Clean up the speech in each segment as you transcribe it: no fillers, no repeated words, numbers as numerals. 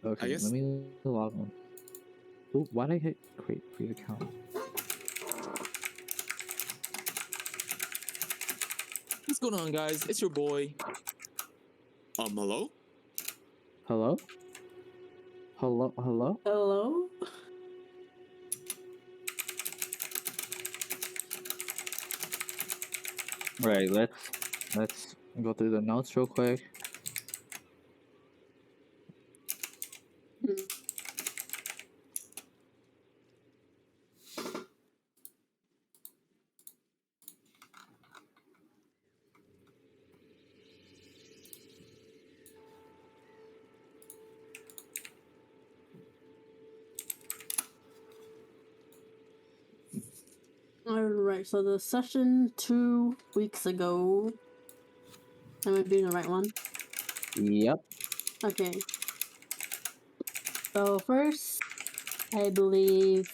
Okay, guess. let me log on. Ooh, why'd I hit create account? What's going on, guys? It's your boy. Hello? Hello? Hello? Hello? Hello? Right, let's go through the notes real quick. Alright, so the session 2 weeks ago. Am I doing the right one? Yep. Okay. So first, I believe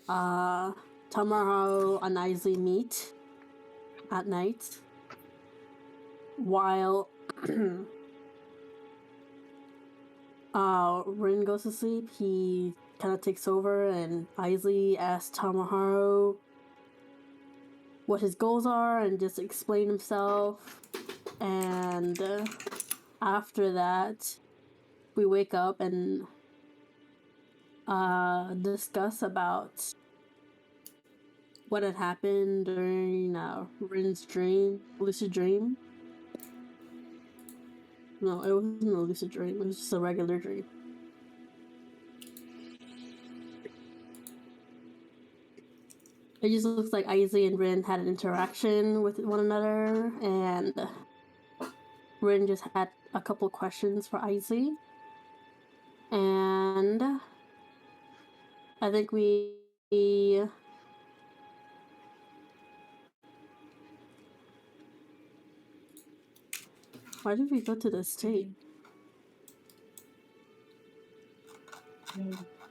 Tamaro and Isley meet at night while Rin goes to sleep. He kind of takes over, and Isley asks Tamaharo what his goals are and just explain himself. And after that, we wake up and discuss about what had happened during Rin's lucid dream. No, it wasn't a lucid dream. It was just a regular dream. It just looks like Isley and Rin had an interaction with one another, and Rin just had a couple questions for Isley. And I think we... Why did we go to the state? Do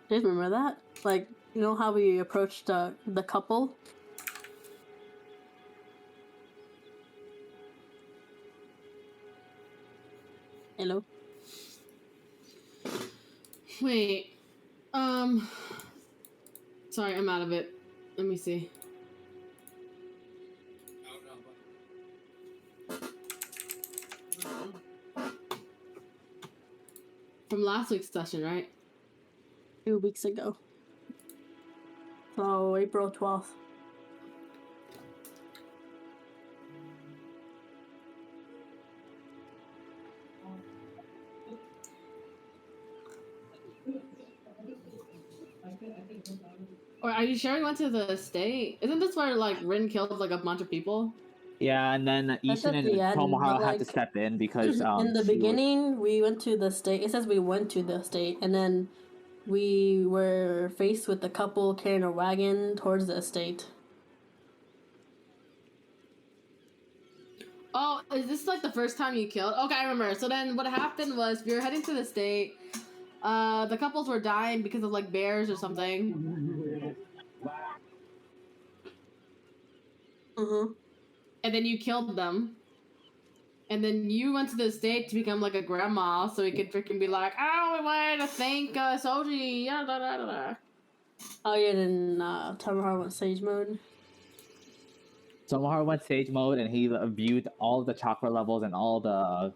you remember that? Like, you know how we approached the couple? Hello? Wait. Sorry, I'm out of it. Let me see. From last week's session, right? 2 weeks ago. So, April 12th. Or are you sure we went to the estate? Isn't this where like Rin killed like a bunch of people? Yeah, and then That's Ishin at and the end, Tomoharo but, had to like, step in because in the she beginning, we went to the state. It says we went to the state, and then we were faced with the couple carrying a wagon towards the estate. Oh, is this like the first time you killed? Okay, I remember. So then what happened was we were heading to the estate. The couples were dying because of like bears or something. And then you killed them. And then you went to the estate to become like a grandma so you could freaking be like, oh, we wanted to thank Soji. Yeah, da, da, da, da. Oh yeah, then Tamaharo went sage mode. Tomoharo went sage mode and he viewed all the chakra levels and all the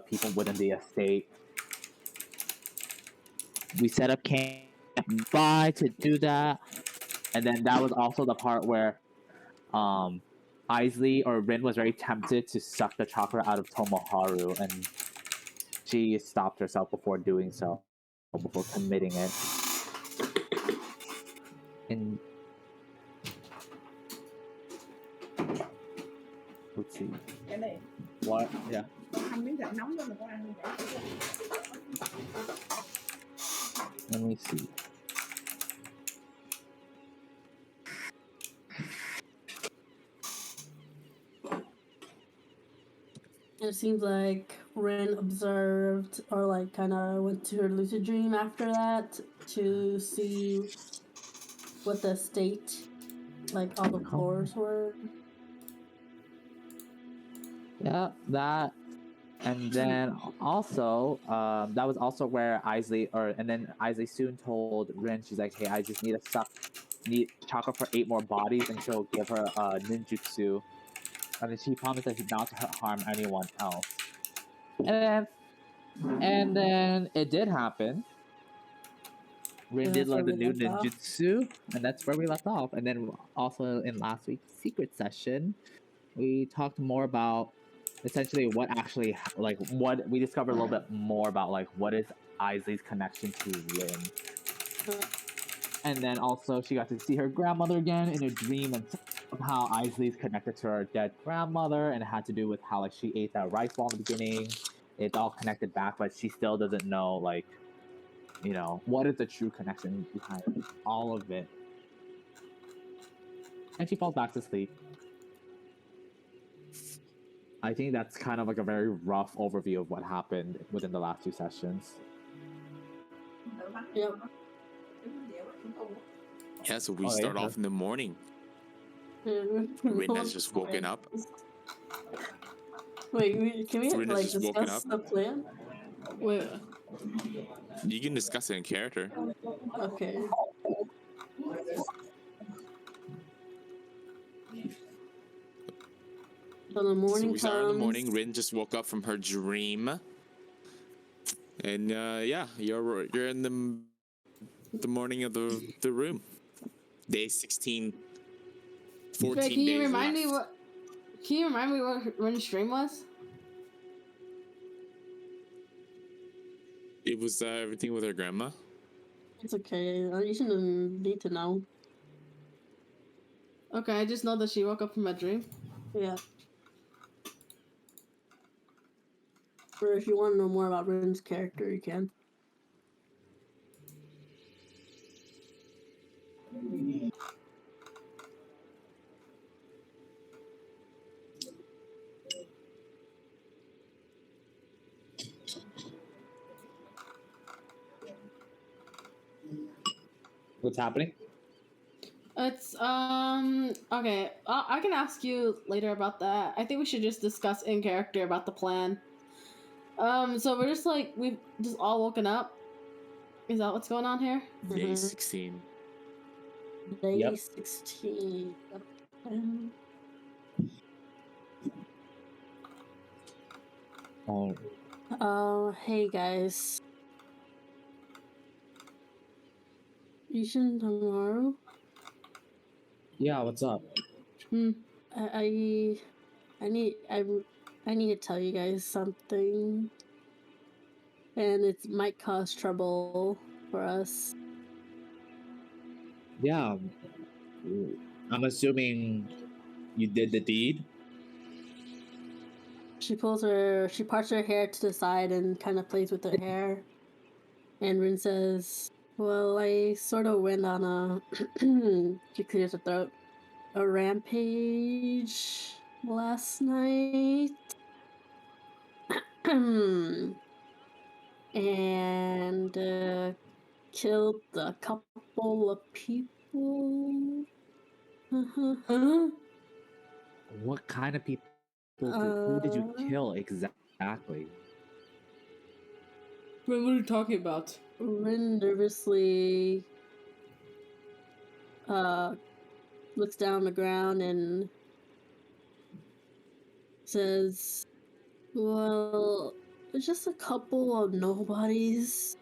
people within the estate. We set up camp by to do that, and then that was also the part where Isley or Rin was very tempted to suck the chakra out of Tomoharu, and she stopped herself before doing so, before committing it. And let's see. What? Yeah. Let me see. It seems like Rin observed or like kind of went to her lucid dream after that to see what the state, like all the floors were. Yeah, that And then also, that was also where and then Isley soon told Rin, she's like, "Hey, I just need chakra for 8 more bodies, and she'll give her a ninjutsu." And then she promised that not to harm anyone else. And then it did happen. Rin did That's where learn the we new left off. ninjutsu, and that's where we left off. And then also in last week's secret session, we talked more about essentially what actually what we discovered a little bit more about what is Isley's connection to Rin. And then also she got to see her grandmother again in a dream, and somehow Isley's connected to her dead grandmother, and it had to do with how she ate that rice ball in the beginning. It's all connected back, but she still doesn't know what is the true connection behind all of it. And she falls back to sleep. I think that's kind of a very rough overview of what happened within the last 2 sessions. Yep. Yeah, so we start off in the morning. Rin has just woken up. Wait, can we Rin has just woken discuss up. the plan? Wait. You can discuss it in character. Okay. So the morning So we start in the comes. morning. Rin just woke up from her dream, and yeah, you're in the morning of the room. Day 16. 14 Wait, can you days remind left. me what? Can you remind me what Rin's stream was? It was everything with her grandma. It's okay. You shouldn't need to know. Okay, I just know that she woke up from a dream. Yeah. Or if you want to know more about Rin's character, you can. What's happening? It's okay. I can ask you later about that. I think we should just discuss in character about the plan. So we're just we've just all woken up. Is that what's going on here? Day Mhm. 16. Day Yep. 16. Hey guys. You shouldn't tomorrow. Yeah, what's up? I need to tell you guys something, and it might cause trouble for us. Yeah, I'm assuming you did the deed. She parts her hair to the side and kind of plays with her hair. And Rin says, "Well, I sort of went on a," she clears her throat, "a rampage last night." And killed a couple of people. What kind of people? Who did you kill exactly? What are you talking about? Rin nervously looks down on the ground and says, "Well, it's just a couple of nobodies."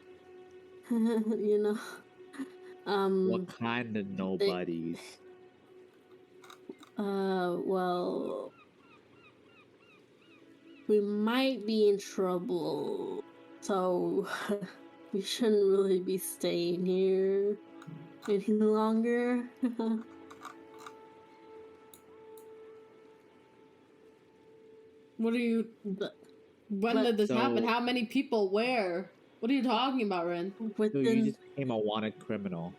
You know. What kind of nobodies? Well, we might be in trouble, so we shouldn't really be staying here any longer. What are you? But When did this happen? So- How many people? Where? What are you talking about, Rin? So you within, just became a wanted criminal.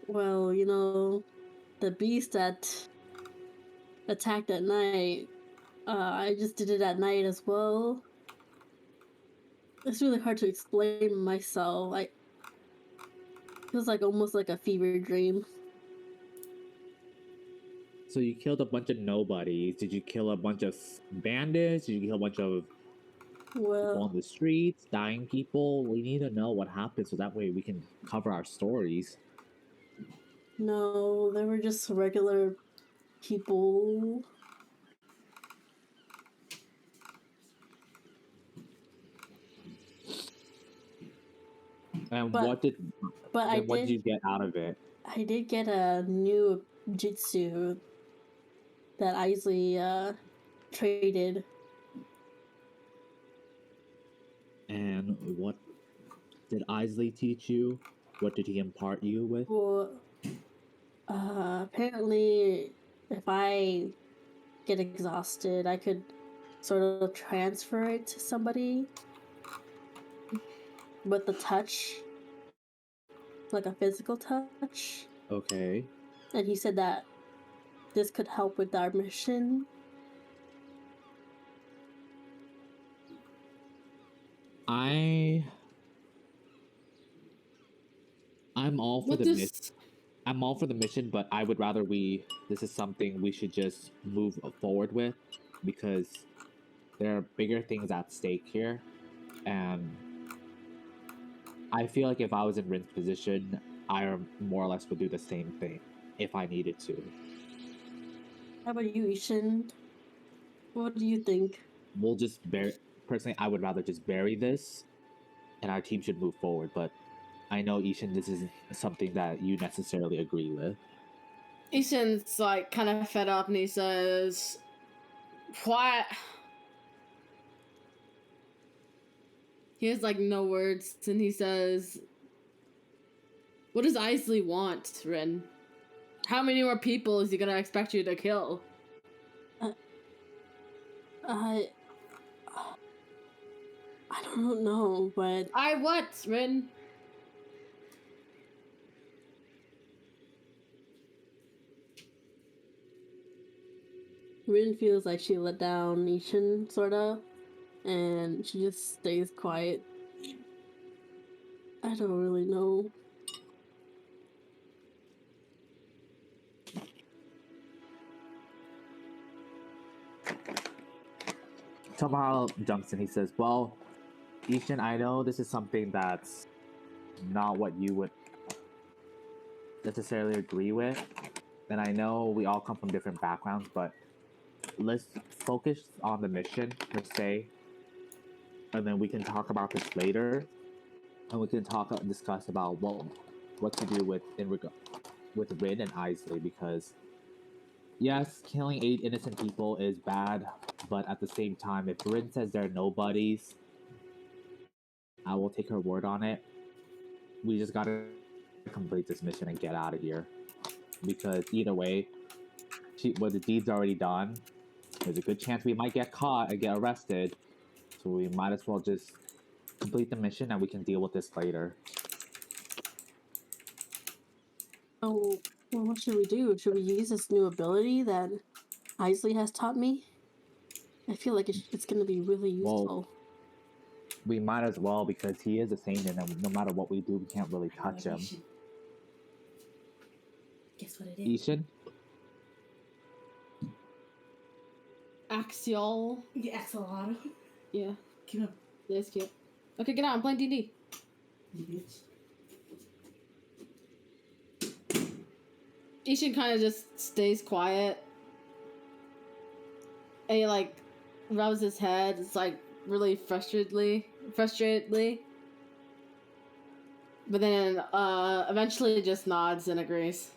well, you know, the beast that attacked at night, I just did it at night as well. It's really hard to explain myself. It feels like almost like a fever dream. So you killed a bunch of nobodies. Did you kill a bunch of bandits? Did you kill a bunch of people Well, on the streets, dying people. We need to know what happened so that way we can cover our stories. no, they were just regular people. And But- what did But I what did you did get out of it? get a new jutsu that Isley traded. And what did Isley teach you? What did he impart you with? Well, apparently, if I get exhausted, I could sort of transfer it to somebody with the touch, like a physical touch. Okay. And he said that this could help with our mission. I'm all for What the mission. this? I'm all for the mission, but I would rather this is something we should just move forward with because there are bigger things at stake here. And I feel like if I was in Rin's position, I more or less would do the same thing if I needed to. How about you, Ishin? What do you think? We'll just bury. Personally, I would rather just bury this, and our team should move forward. But I know Ishin, this isn't something that you necessarily agree with. Ishin's like kind of fed up and he says, "What?" He has like no words and he says, "What does Isley want, Rin? How many more people is he gonna expect you to kill?" I don't know, but I what, Rin? Rin feels like she let down Ishin, sorta, and she just stays quiet. I don't really know. Tomorrow jumps in. He says, "Well, Ishin, I know this is something that's not what you would necessarily agree with, and I know we all come from different backgrounds, but let's focus on the mission per se, and then we can talk about this later, and we can discuss about what to do with Rin and Isley, because yes, killing 8 innocent people is bad, but at the same time, if Rin says they're nobodies, I will take her word on it. We just gotta complete this mission and get out of here, because either way, the deed's already done. There's a good chance we might get caught and get arrested, so we might as well just complete the mission and we can deal with this later." Oh, well, what should we do? Should we use this new ability that Isley has taught me? I feel like it's gonna be really Well, useful. We might as well, because he is a seinen, and no matter what we do, we can't really touch him. Guess what it is? Ishin? Axial. You axolotl. Yeah, Come on, that's cute. Okay, get out. I'm playing DnD. you bitch. Ishin kind of just stays quiet. And he like rubs his head. It's like really frustratedly. But then eventually just nods and agrees.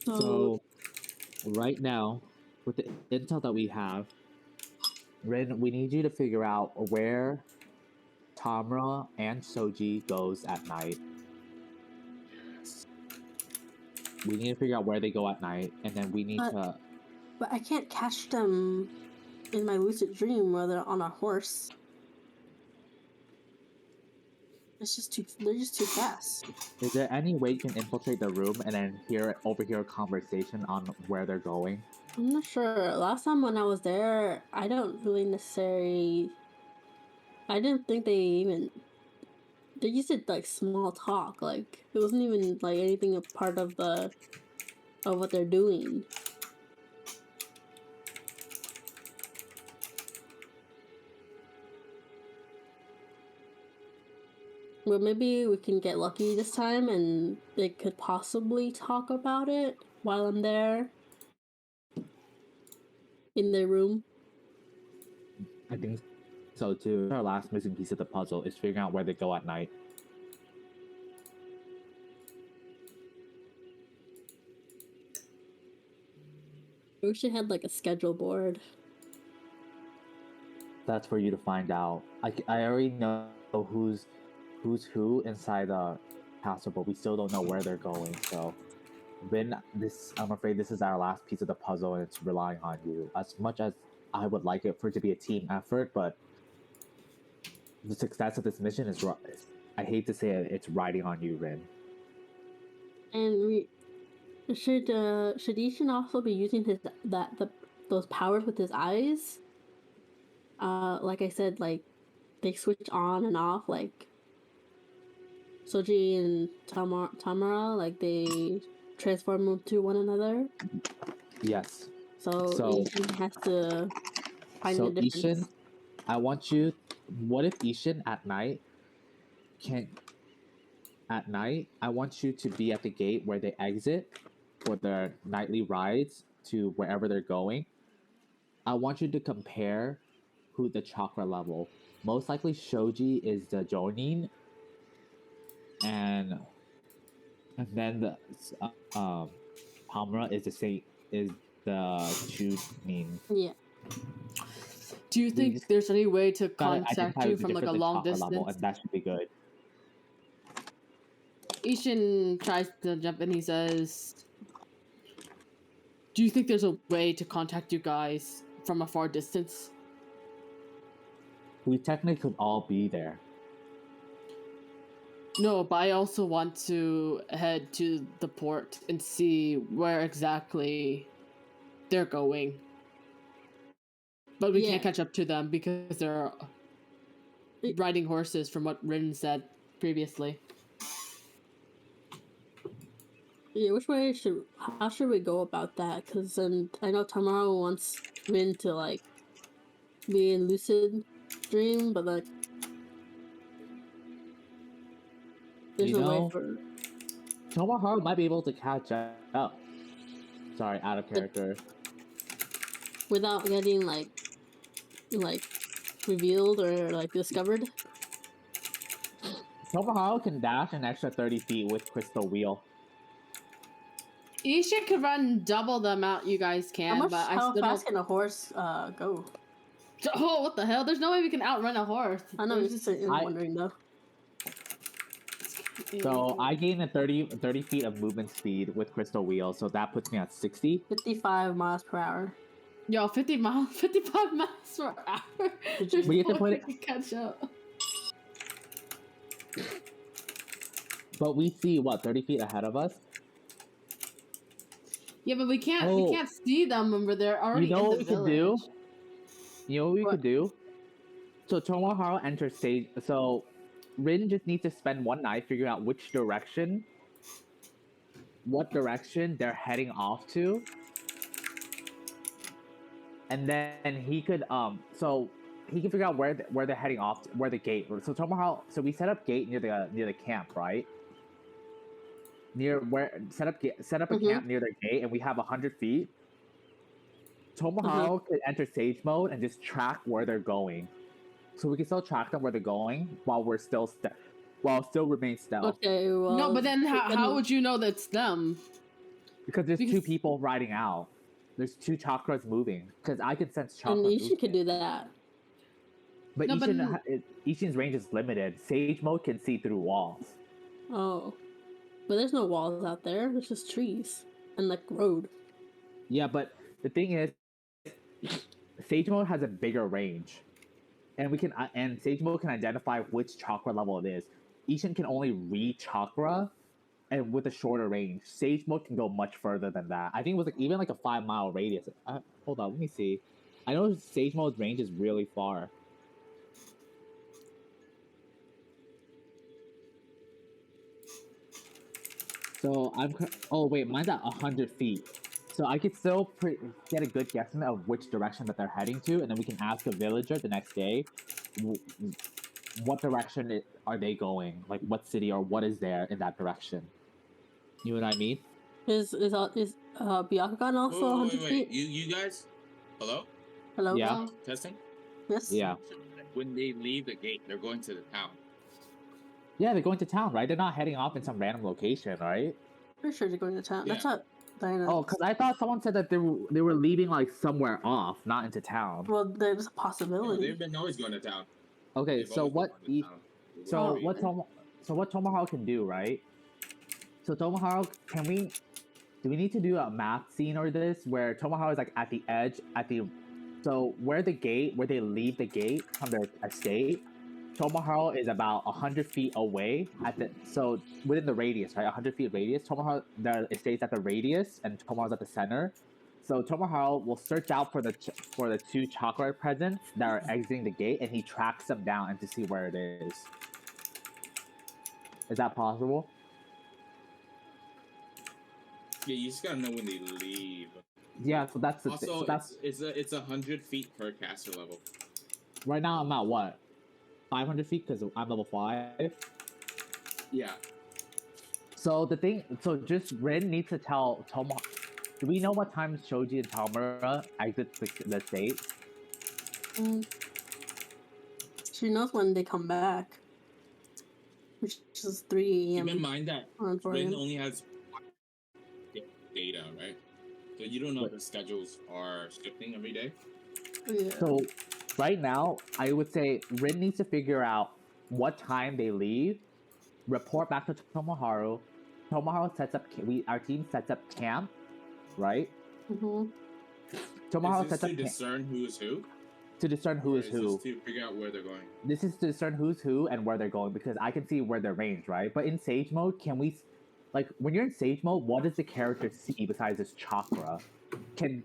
So, right now, with the intel that we have, Rin, we need you to figure out where Tamra and Soji goes at night. We need to figure out where they go at night, and then we need to. But I can't catch them in my lucid dream where they're on a horse. They're just too fast. Is there any way you can infiltrate the room and then overhear a conversation on where they're going? I'm not sure. Last time when I was there, I don't really necessarily. I didn't think they even they just did like small talk. Like it wasn't even like anything a part of what they're doing. Well, maybe we can get lucky this time, and they could possibly talk about it while I'm there in their room. I think so too. Our last missing piece of the puzzle is figuring out where they go at night. I wish they had like a schedule board. That's for you to find out. I already know who's who inside the castle, but we still don't know where they're going. So, I'm afraid this is our last piece of the puzzle, and it's relying on you. As much as I would like it for it to be a team effort, but the success of this mission is, I hate to say it, it's riding on you, Rin. And should Ishin also be using those powers with his eyes? Like I said, like they switch on and off, like Soji and Tamara, like they transform into one another. Yes. So Ishin has to find the difference. Ishin, I want you. What if Ishin at night can? At night, I want you to be at the gate where they exit for their nightly rides to wherever they're going. I want you to compare who the chakra level. Most likely, Shoji is the Jonin, and then the Palmera is the Chunin. Yeah. Do you think there's any way to Gotta contact identify you the from like a difference in long chakra distance? level, and that should be good. Ishin tries to jump in. He says, "Do you think there's a way to contact you guys from a far distance?" We technically could all be there. No, but I also want to head to the port and see where exactly they're going. But we can't catch up to them because they're riding horses, from what Rin said previously. Yeah, how should we go about that? Because I know Tamara wants Rin to like be in lucid dream, but like there's no way for Tomoharu might be able to catch up. Sorry, out of character. Without getting like revealed or like discovered. Tomoharu can dash an extra 30 feet with Crystal Wheel. Ishin could run double the amount you guys can, but How fast can a horse go? Oh, what the hell? There's no way we can outrun a horse. I know, I'm just wondering though. So I gain a 30 feet of movement speed with Crystal Wheel, so that puts me at 60. 55 miles per hour. Yo, 55 miles per hour. We get to put it. Catch up. But we see what 30 feet ahead of us. Yeah, but we can't see them when they're already You know in what the we could do? village. You know what we could do? So Tomoharu enters stage. So Rin just needs to spend one night figuring out what direction they're heading off to, and then he could figure out where they're heading off to, where the gate. So Tomoharu, so we set up gate near the camp, right? Set up a camp near their gate, and we have 100 feet. Tomoharu could enter sage mode and just track where they're going, so we can still track them where they're going while we're still remain stealth. Okay, well. No, but then how would you know that's them? Because there's two people riding out. There's two chakras moving. Because I can sense chakras. And Ishin could do that. But No, Ishin's range is limited. Sage mode can see through walls. Oh. But there's no walls out there. There's just trees. And like road. Yeah, but the thing is, Sage mode has a bigger range. And Sage mode can identify which chakra level it is. Ishin can only read chakra and with a shorter range. Sage mode can go much further than that. I think it was even like a 5-mile radius. Hold on, let me see. I know Sage mode's range is really far. So oh wait, mine's at 100 feet. So I could still get a good guesstimate of which direction that they're heading to, and then we can ask a villager the next day, what direction are they going? Like what city or what is there in that direction? You know what I mean? Is Byakugan also 100 Wait. feet? You guys? Hello? Hello? Yeah. Um, Testing? Yes? Yeah. When they leave the gate, they're going to the town. Yeah, they're going to town, right? They're not heading off in some random location, right? Pretty sure they're going to town. Yeah. That's not Diana. Oh, because I thought someone said that they were leaving like somewhere off, not into town. Well, there's a No, possibility. they've been always going to town. Okay, They've so always what? been going to town. So Oh, what? What Tomoharo can do, right? So Tomoharo, do we need to do a map scene or this where Tomoharo is like at the edge, so where they leave the gate from their estate, Tomoharo is about 100 feet away so within the radius, right? 100 feet radius. Tomoharo, their estate's at the radius, and Tomoharo's at the center. So Tomoharo will search out for the two chakra presents that are exiting the gate, and he tracks them down and to see where it is. Is that possible? Yeah, you just gotta know when they leave. Yeah, so that's the Also, so that's it's 100 feet per caster level. right now. I'm at what, 500 feet because I'm level 5. Yeah. So just Rin needs to tell Tomo. Do we know what time Shoji and Tamura exit the state? She knows when they come back. Which is 3 Keep in a.m. mind that or 4 Rin a.m. only has data, right? So you don't know if the schedules are shifting every day. Yeah. So right now, I would say Rin needs to figure out what time they leave, report back to Tomoharo. Tomoharo sets up. Our team sets up camp, right? Mm-hmm. Tomoharo Is this sets up to discern who is who? to discern who Or is who. This to figure out where they're going. This is to discern who's who and where they're going because I can see where they're ranged, right? But in Sage mode, can we, like, when you're in Sage mode, what does the character see besides this chakra? Is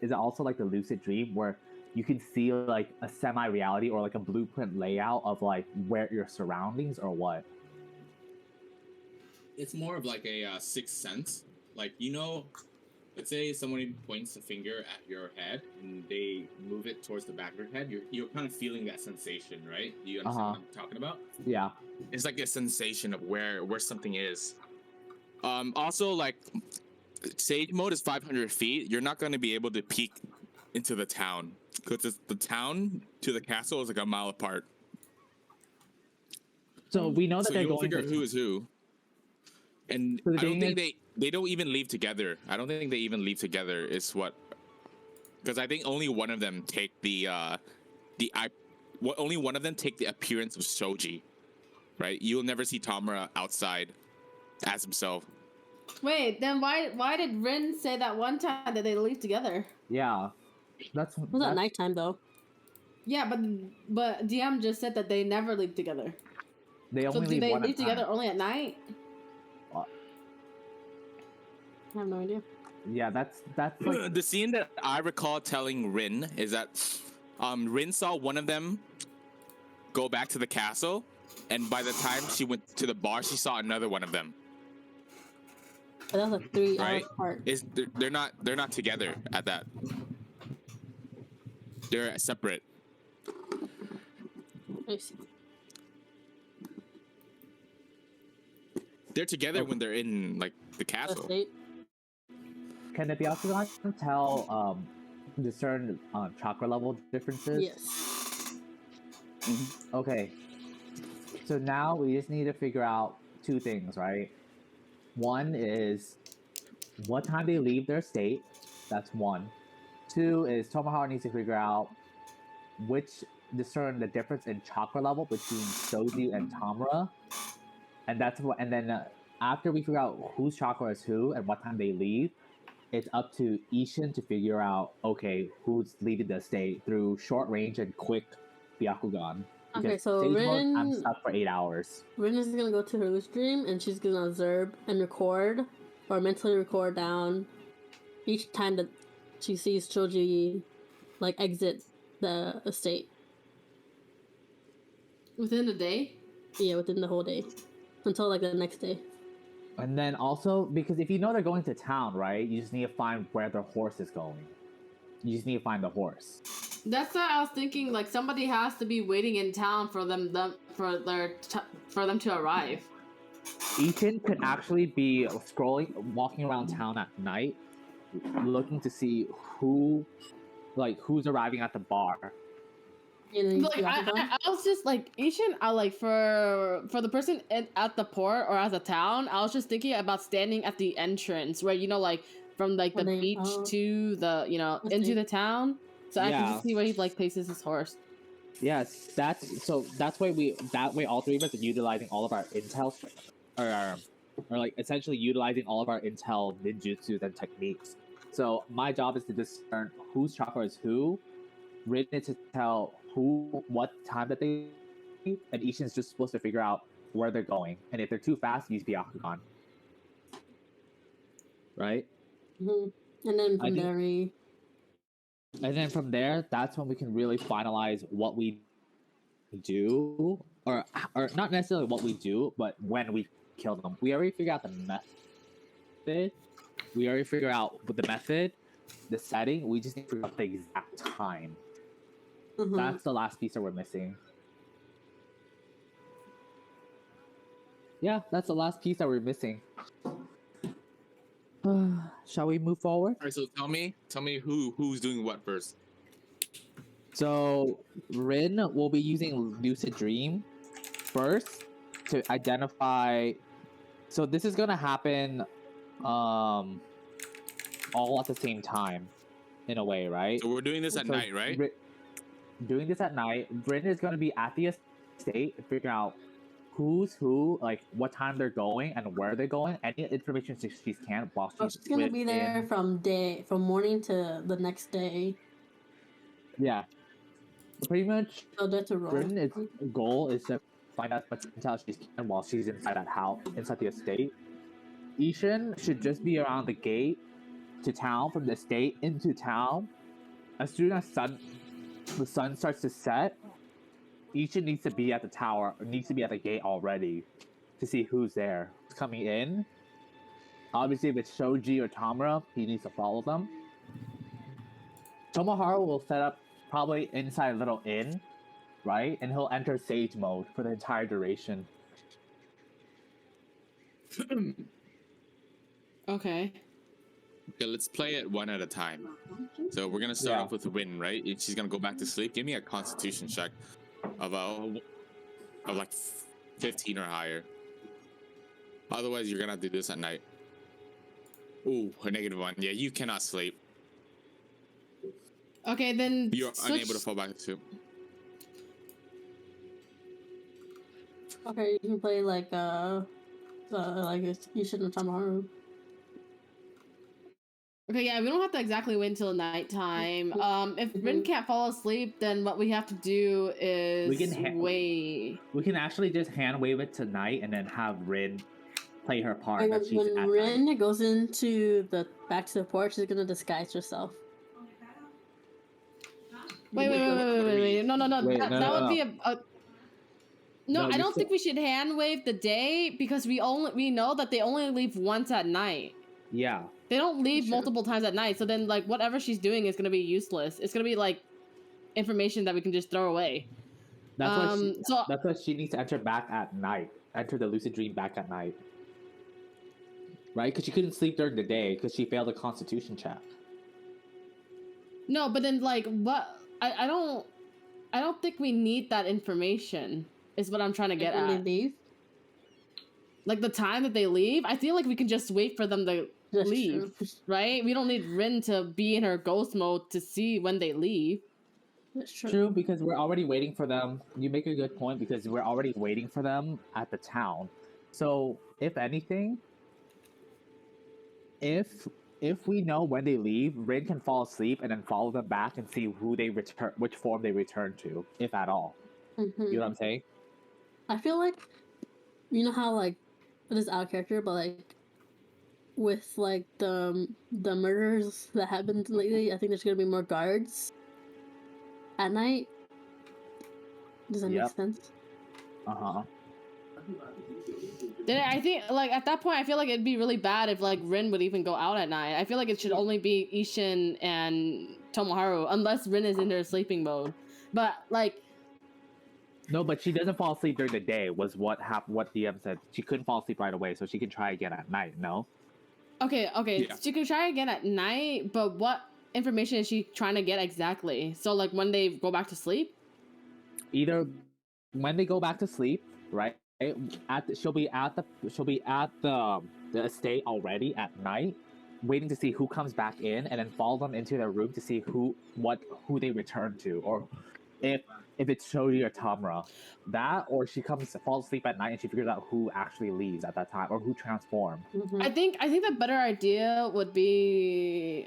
it also like the lucid dream where you can see like a semi-reality or like a blueprint layout of like where your surroundings or what? It's more of like a sixth sense. Like, let's say somebody points a finger at your head and they move it towards the back of your head. You're kind of feeling that sensation, right? Do you understand what I'm talking about? Yeah. It's like a sensation of where something is. Also, like, Sage mode is 500 feet. You're not going to be able to peek into the town because the town to the castle is like a mile apart. So we know that So they're you'll going figure out to who is who. And So the I don't thing think they don't even leave together. I don't think they even leave together. Is what, because I think only one of them take only one of them take the appearance of Shoji, right? You'll never see Tamura outside as himself. wait, then why did Rin say that one time that they leave together? Yeah. That's It was at nighttime though. Yeah, but DM just said that they never leave together. They So only do leave they one at leave a time. together only at night? I have no idea. Yeah, that's like The scene that I recall telling Rin is that Rin saw one of them go back to the castle, and by the time she went to the bar, she saw another one of them. But that was like 3 Right? hours apart. They're not together at that. They're separate. I see. They're together when they're in like the castle. Estate. can the Byakugan tell discern chakra level differences? Yes. Okay. So now we just need to figure out 2 things, right? One is what time they leave their state. That's 1. 2 is Tomoharo needs to figure out discern the difference in chakra level between Shoji and Tamura. And then after we figure out whose chakra is who and what time they leave, it's up to Ishin to figure out, okay, who's leaving the state through short range and quick Byakugan. Okay, Because so Sage mode, I'm Rin- stuck for 8 hours. Rin is gonna go to her lucid dream and she's gonna observe and record or mentally record down each time that she sees Choji like exit the estate. Within a day? Yeah, within the whole day. Until like the next day. And then also, because if you know they're going to town, right, you just need to find where their horse is going. You just need to find the horse. That's what I was thinking. Like somebody has to be waiting in town for them for them to arrive. Ethan could actually be walking around town at night, looking to see who's arriving at the bar. Like I was just like Ishan, I like for the person at the port or at the town, I was just thinking about standing at the entrance where like from like the beach to the into the town, so I can just see where he like places his horse. Yes, that's why all three of us are utilizing all of our intel, or like essentially utilizing all of our intel ninjutsus and techniques. So my job is to discern whose chakra is who, written to tell what time that they leave, and Ishin's just supposed to figure out where they're going. And if they're too fast, use Byakugan. Right? Mm-hmm. And then from there, that's when we can really finalize what we do, or not necessarily what we do, but when we kill them. We already figured out the method. We already figured out the method, the setting. We just need to figure out the exact time. Mm-hmm. That's the last piece that we're missing. Yeah, that's the last piece that we're missing. Shall we move forward? All right, so tell me who's doing what first. So Rin will be using Lucid Dream first to identify. So this is gonna happen, all at the same time, in a way, right? So we're doing this at night, right? Doing this at night. Rin is gonna be at the estate, figuring out who's who, like what time they're going and where they're going. Any information she can while she's gonna be there from morning to the next day. Yeah. Pretty much, So that's a roll. Rin's goal is to find out as much intel as she can while she's inside that house, inside the estate. Ishin should just be around the gate to town, from the estate into town. As soon as the sun starts to set, Ishin needs to be at the tower, or needs to be at the gate already to see who's there coming in. Obviously, if it's Shoji or Tamura, he needs to follow them. Tomoharu will set up probably inside a little inn, right? And he'll enter sage mode for the entire duration. Okay. Okay, let's play it one at a time. So we're gonna start off with Rin, right? She's gonna go back to sleep. Give me a Constitution check of like 15 or higher. Otherwise, you're gonna have to do this at night. Ooh, a -1. Yeah, you cannot sleep. Okay, then You're unable to fall back to sleep. Okay, you can play like you shouldn't have Tamaharu. Okay, yeah, we don't have to exactly wait until nighttime. If Rin can't fall asleep, then what we have to do is wait. We can actually just hand wave it tonight and then have Rin play her part. When Rin goes into back to the porch, she's gonna disguise herself. Wait. No. That would be a. No, I don't think we should hand wave the day because we know that they only leave once at night. Yeah. They don't leave multiple times at night, so then like whatever she's doing is gonna be useless. It's gonna be like information that we can just throw away. That's why she needs to enter back at night. Enter the lucid dream back at night. Right? Because she couldn't sleep during the day because she failed a constitution check. No, but then like what? I don't think we need that information. Is what I'm trying to get at. When they leave? Like the time that they leave, I feel like we can just wait for them to leave, right? We don't need Rin to be in her ghost mode to see when they leave. That's true. True, because we're already waiting for them. You make a good point because we're already waiting for them at the town. So, if anything, if we know when they leave, Rin can fall asleep and then follow them back and see which form they return to, if at all. Mm-hmm. You know what I'm saying? I feel like, you know how like it is out of character, but like with like the murders that happened lately, I think there's gonna be more guards at night. Does that make sense? Then I think like at that point I feel like it'd be really bad if like Rin would even go out at night. I feel like it should only be Ishin and Tomoharu unless Rin is in her sleeping mode. But like No, but she doesn't fall asleep during the day. Was what what DM said. She couldn't fall asleep right away, so she can try again at night. No. okay, Yeah. she could try again at night, but what information is she trying to get exactly? So like when they go back to sleep? Either when they go back to sleep, right? She'll be at the estate already at night, waiting to see who comes back in, and then follow them into their room to see who they return to, or if it's Shoji or Tamra. That, or she falls asleep at night and she figures out who actually leaves at that time or who transformed. I think the better idea would be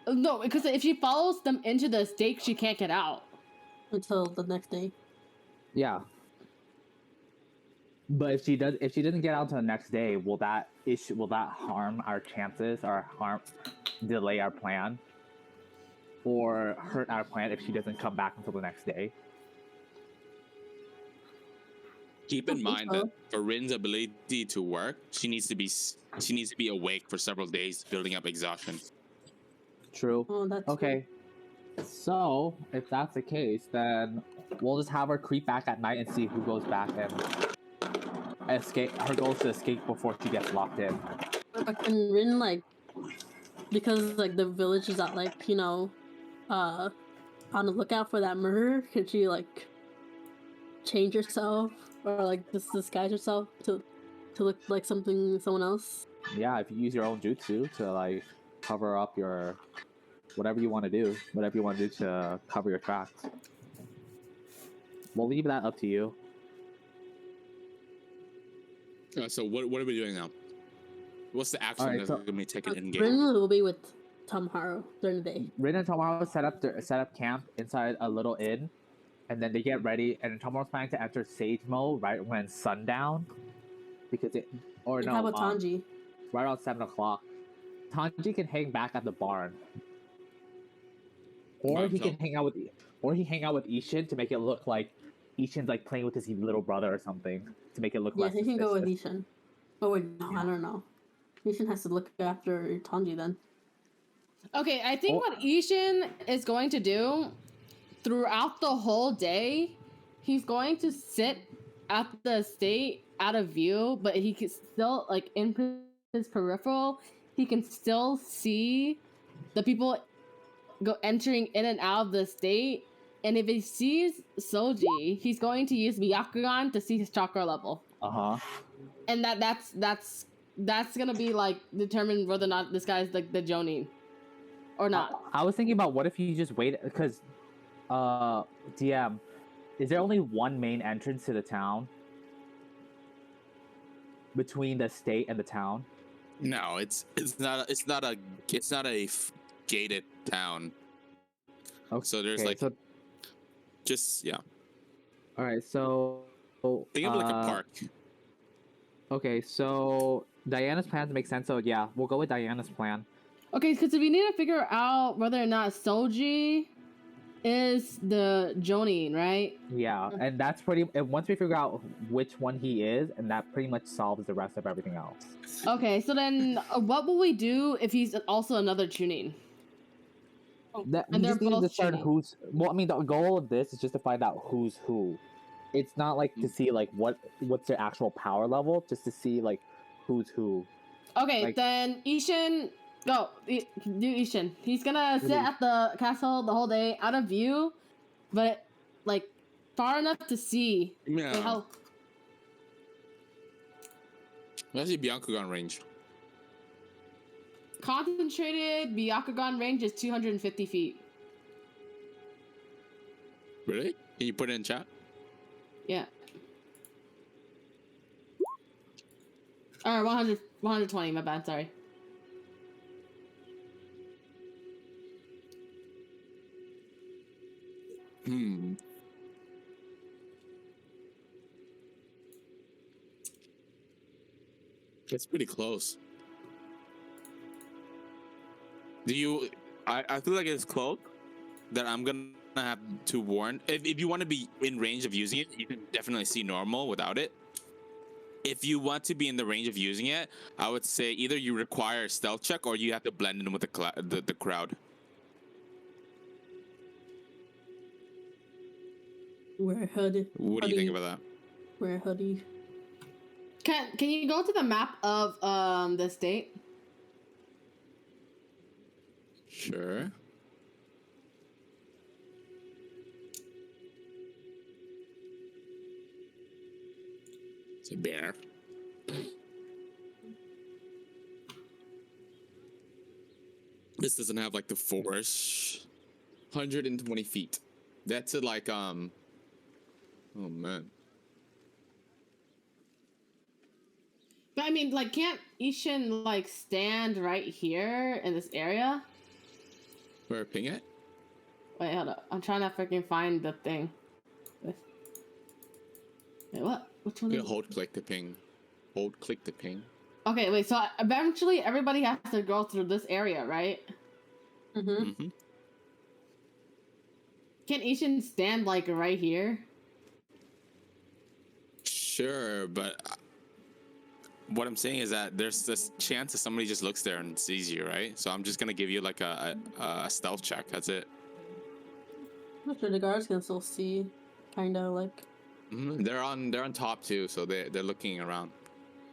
no, because if she follows them into the stake, she can't get out until the next day. Yeah. But if she doesn't get out until the next day, will that harm our chances or delay our plan, or hurt our plan if she doesn't come back until the next day? Keep in mind that for Rin's ability to work, she needs to be awake for several days, building up exhaustion. True. Oh, that's okay. So if that's the case, then we'll just have her creep back at night and see who goes back and escape. Her goal is to escape before she gets locked in. But can Rin, like, because like the village is at like, you know, on the lookout for that murder, could she like change herself or like disguise herself to look like someone else? Yeah, if you use your own jutsu to like cover up your whatever you want to do to cover your tracks. We'll leave that up to you. So what are we doing now? What's the action Alright, that's so- going to be taken in game? Rin will be with Tomoharu during the day. Rin and Tomoharu set up camp inside a little inn, and then they get ready. And Tomoharu's planning to enter Sage mode right when sundown, because And how about Tanji? right around 7 o'clock. Tanji can hang back at the barn, or he can hang out with Ishin to make it look like Ishin's like playing with his little brother or something to make it look Yeah, less he can go with suspicious. Ishin. Oh wait, no, I don't know. Ishin has to look after Tanji then. Okay, I think what Ishin is going to do throughout the whole day, he's going to sit at the estate out of view, but he can still, like, in his peripheral, he can still see the people entering in and out of the estate. And if he sees Soji, he's going to use Byakugan to see his chakra level. And that's gonna be like determine whether or not this guy's like the Jonin or not. I was thinking about what if you just wait, because DM, is there only one main entrance to the town between the state and the town? No, it's not a gated town. Okay, So there's like just yeah. All right, so Think of it like a park. Okay, so Diana's plans make sense. So yeah, we'll go with Diana's plan. Okay, because we need to figure out whether or not Soji is the Jonin, right? Yeah, and that's and once we figure out which one he is, and that pretty much solves the rest of everything else. Okay, so then what will we do if he's also another Chunin? That, And we they're just need to both discern cheating. who's. Well, I mean, the goal of this is just to find out who's who. It's not like to see like what's their actual power level, just to see like who's who. Okay, Like- then Ishin, go. Do Ishin. He's gonna sit at the castle the whole day, out of view, but like far enough to see. Yeah. Wait, how? That's the Byakugan range. Concentrated Byakugan range is 250 feet. Really? Can you put it in chat? Yeah. Or 120, my bad, sorry. It's pretty close. I feel like it's close that I'm gonna have to warn. If you want to be in range of using it, you can definitely see normal without it. if you want to be in the range of using it, I would say either you require a stealth check or you have to blend in with the crowd. Wear hoodie. What do you think about that? Wear hoodie. Can you go to the map of the state? Sure. It's a bear. This doesn't have like the forest. 120 feet. That's it like oh man. But I mean, like, can't Ishin like stand right here in this area? Where ping it? Wait, hold up. I'm trying to freaking find the thing. Wait, what? Which one? You Is hold click to ping. Hold click to ping. Okay, wait. So eventually, everybody has to go through this area, right? Mm-hmm. Mm-hmm. Can Ishin stand like right here? Sure, but what I'm saying is that there's this chance that somebody just looks there and sees you, right? So I'm just gonna give you like a stealth check. That's it. I'm sure the guards can still see, kind of like. Mm-hmm. They're on top too, so they're looking around.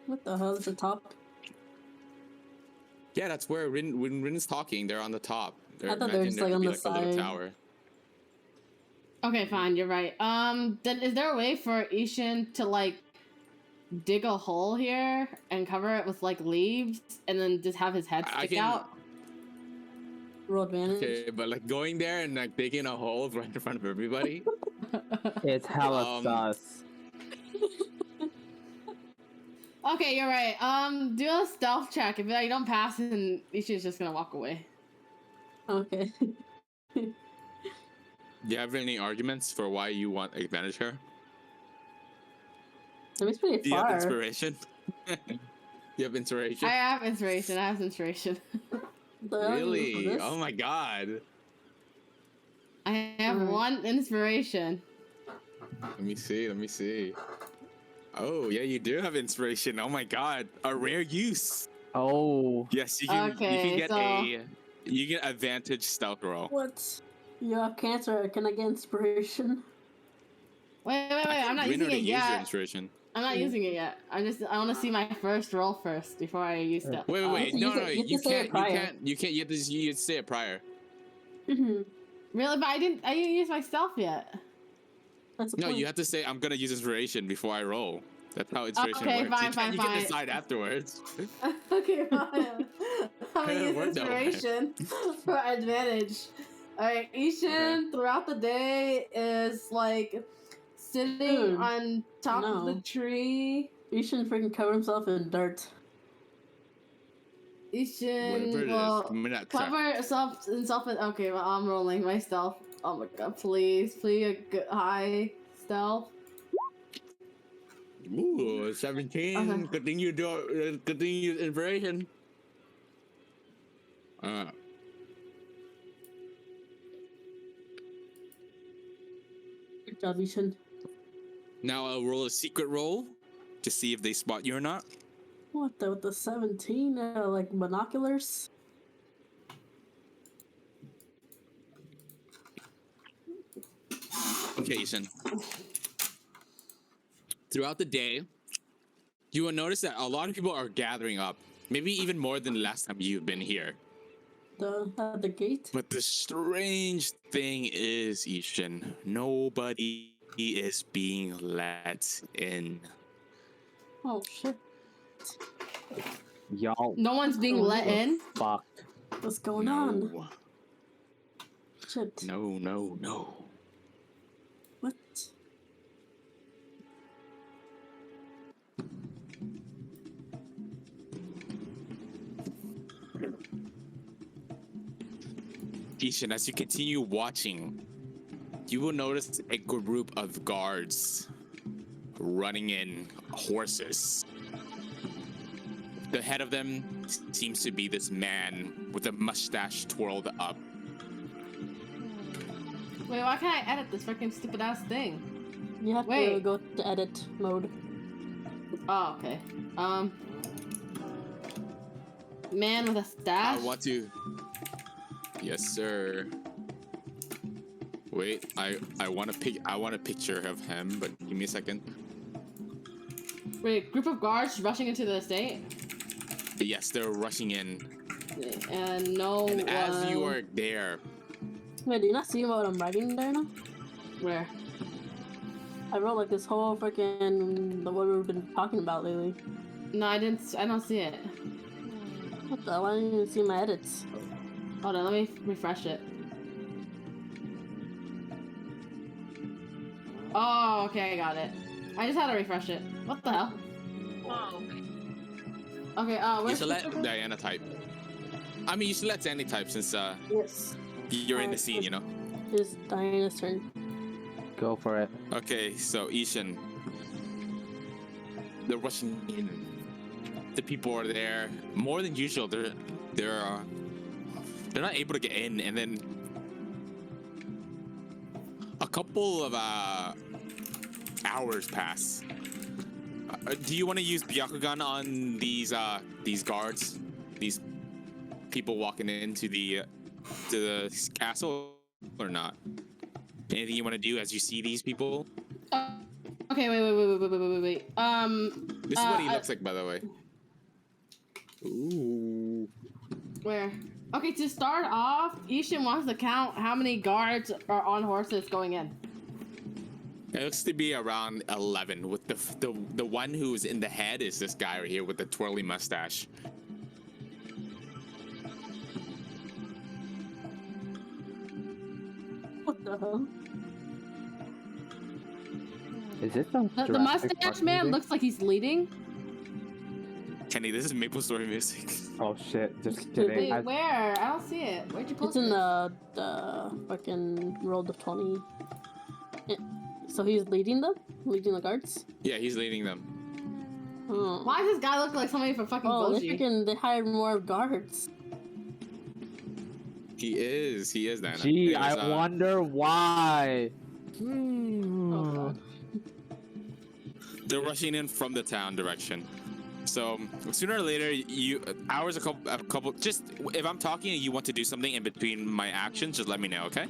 What the hell is the top? Yeah, that's where when Rin's talking, they're on the top. I thought they were just like on the a little side. tower. Okay, fine. You're right. Then is there a way for Ishin to like dig a hole here and cover it with like leaves, and then just have his head stick out? Roll advantage. Okay, but like going there and like digging a hole right in front of everybody. It's hella sus. Okay, you're right. Do a stealth check. If you don't pass, then Ishin's just gonna walk away. Okay. Do you have any arguments for why you want advantage here? That was pretty Do you have far. inspiration? You have inspiration? I have inspiration. I have inspiration. The hell do you use for Really? this? Oh my god. I have one inspiration. Let me see. Oh, yeah, you do have inspiration. Oh my god. A rare use. Oh. Yes, you can get so- you get advantage stealth roll. What? You have cancer. Can I get inspiration? Wait. I'm not We using already it used your yet. inspiration. I'm not using it yet. I want to see my first roll first before I use that. Wait. You No, have to- you have to say it prior. You can't. You have to say it prior. Mm-hmm. Really? But I didn't use my stealth yet. That's the No, point. you have to say I'm gonna use inspiration before I roll. That's how inspiration Okay, works. fine. You can decide afterwards. Okay, fine. I'm gonna use Word that way. inspiration for advantage. Alright, Ishin throughout the day is like sitting Dude, on top of the no. tree. You shouldn't freaking cover himself in dirt. Ishin Whatever it is, will give me that check. cover self. Okay, well, I'm rolling my stealth. Oh my god, please a good high stealth. Ooh, 17. Okay. Good thing you do. Good thing you use inspiration. Good job, Ishin. Now I'll roll a secret roll to see if they spot you or not. What the, with the 17? Like binoculars? Okay, Ethan. Throughout the day, you will notice that a lot of people are gathering up. Maybe even more than the last time you've been here. At the gate? But the strange thing is, Ishin, nobody is being let in. Oh shit. Y'all No one's being let in. fucked. What's going on? Shit. No. What? Ishin, as you continue watching, you will notice a group of guards running in horses. The head of them seems to be this man with a mustache twirled up. Wait, why can't I edit this freaking stupid ass thing? You have to Wait. go to edit mode. Oh, okay. Man with a I stash. want to. Yes, sir. Wait, I want a picture of him, but give me a second. Wait, group of guards rushing into the estate, Yes, they're rushing in, and no and as you one- are there, Wait, do you not see what I'm writing there now? where? I wrote like this whole freaking what we've been talking about lately. No, I didn't. I don't see it. What the? Why don't you even see my edits? Hold on, let me refresh it. Oh, okay, I got it. I just had to refresh it. What the hell? Okay, you where's should let Diana type. I mean, you should let Sandy type since Yes. you're in the scene, you know. It's Diana's turn. Go for it. Okay, so Ishan, they're rushing in. The people are there more than usual. They're not able to get in, and then a couple of hours pass. Do you want to use Byakugan on these guards, these people walking into the castle, or not? Anything you want to do as you see these people? Okay, wait. This is what he looks like, by the way. Ooh. Where? Okay, to start off, Ishin wants to count how many guards are on horses going in. It looks to be around 11. With the one who's in the head is this guy right here with the twirly mustache. What the hell? Is this some The Jurassic mustache Park man music? looks like he's leading. Kenny, this is Maple Story music. Oh shit! Just Wait, kidding. Wait, I- where? I don't see it. Where'd you post It's in it? the fucking roll of 20. Yeah. So he's leading them? Leading the guards? Yeah, he's leading them. Oh. Why does this guy look like somebody from fucking Oh, Boji? they hired more guards. He is, Diana. Gee, Anyways, I wonder why. Oh god. they're rushing in from the town direction. So sooner or later, a couple. Just if I'm talking and you want to do something in between my actions, just let me know, okay?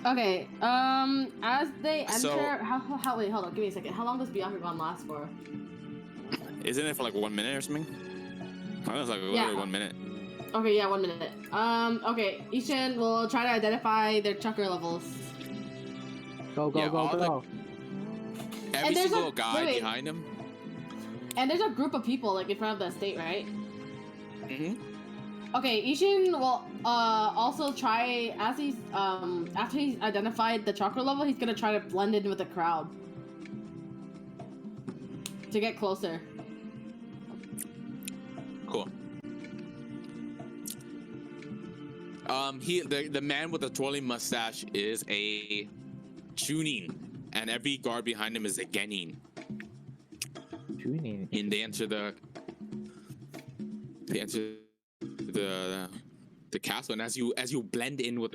Okay, as they enter, So- wait, hold on, give me a second. How long does Byakugan last for? Isn't it for like 1 minute or something? I think it's like literally Yeah. 1 minute. Okay, yeah, 1 minute. Okay, Ishin will try to identify their chakra levels. Go Yeah, all go! Every there's single a- guy wait. behind him. And there's a group of people, like, in front of the estate, right? Mm-hmm. Okay, Ishin will, also try, as he's, after he's identified the chakra level, he's gonna try to blend in with the crowd. To get closer. Cool. The man with the twirling mustache is a Chunin, and every guard behind him is a Genin. Tuning. And they enter the castle, and as you blend in with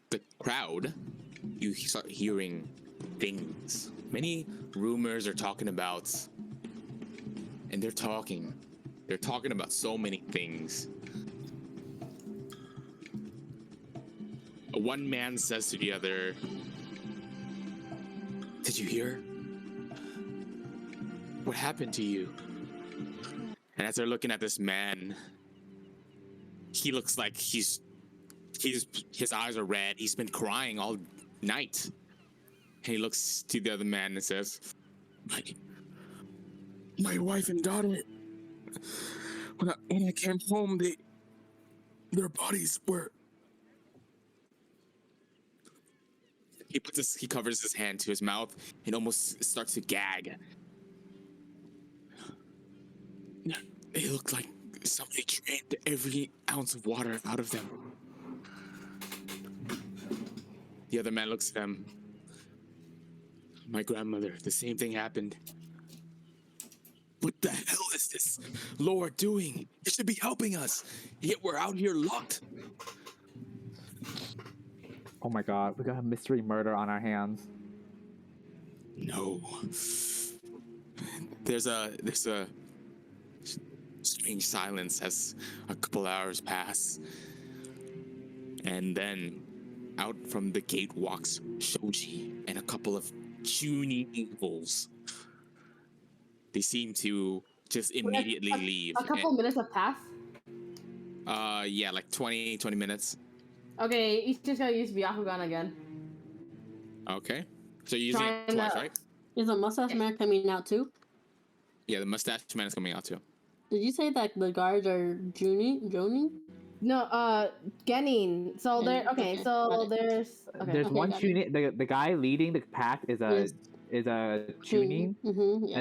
the crowd, you start hearing things. Many rumors are talking about, and they're talking about so many things. One man says to the other, "Did you hear? What happened to you?" And as they're looking at this man, he looks like his eyes are red. He's been crying all night. And he looks to the other man and says, My wife and daughter, when I came home, their bodies were. He covers his hand to his mouth and almost starts to gag. They look like somebody drained every ounce of water out of them. The other man looks at them. My grandmother, the same thing happened. What the hell is this Lord doing? It should be helping us. Yet we're out here locked. Oh my god, we got a mystery murder on our hands. No. there's a strange silence as a couple hours pass, and then out from the gate walks Shoji and a couple of puny eagles. They seem to just immediately leave. A couple minutes have passed. Yeah, like 20 minutes. Okay, he's just gonna use Byakugan again. Okay. So you're using it Trying twice, to- right? Is the mustache man coming out too? Yeah, the mustache man is coming out too. Did you say that the guards are Joni? No, Genin. So there. Genin, Okay, okay, so got it. there's. Okay. There's Okay, one got it. tuning. The guy leading the pack is a tuning, Mm-hmm, yeah.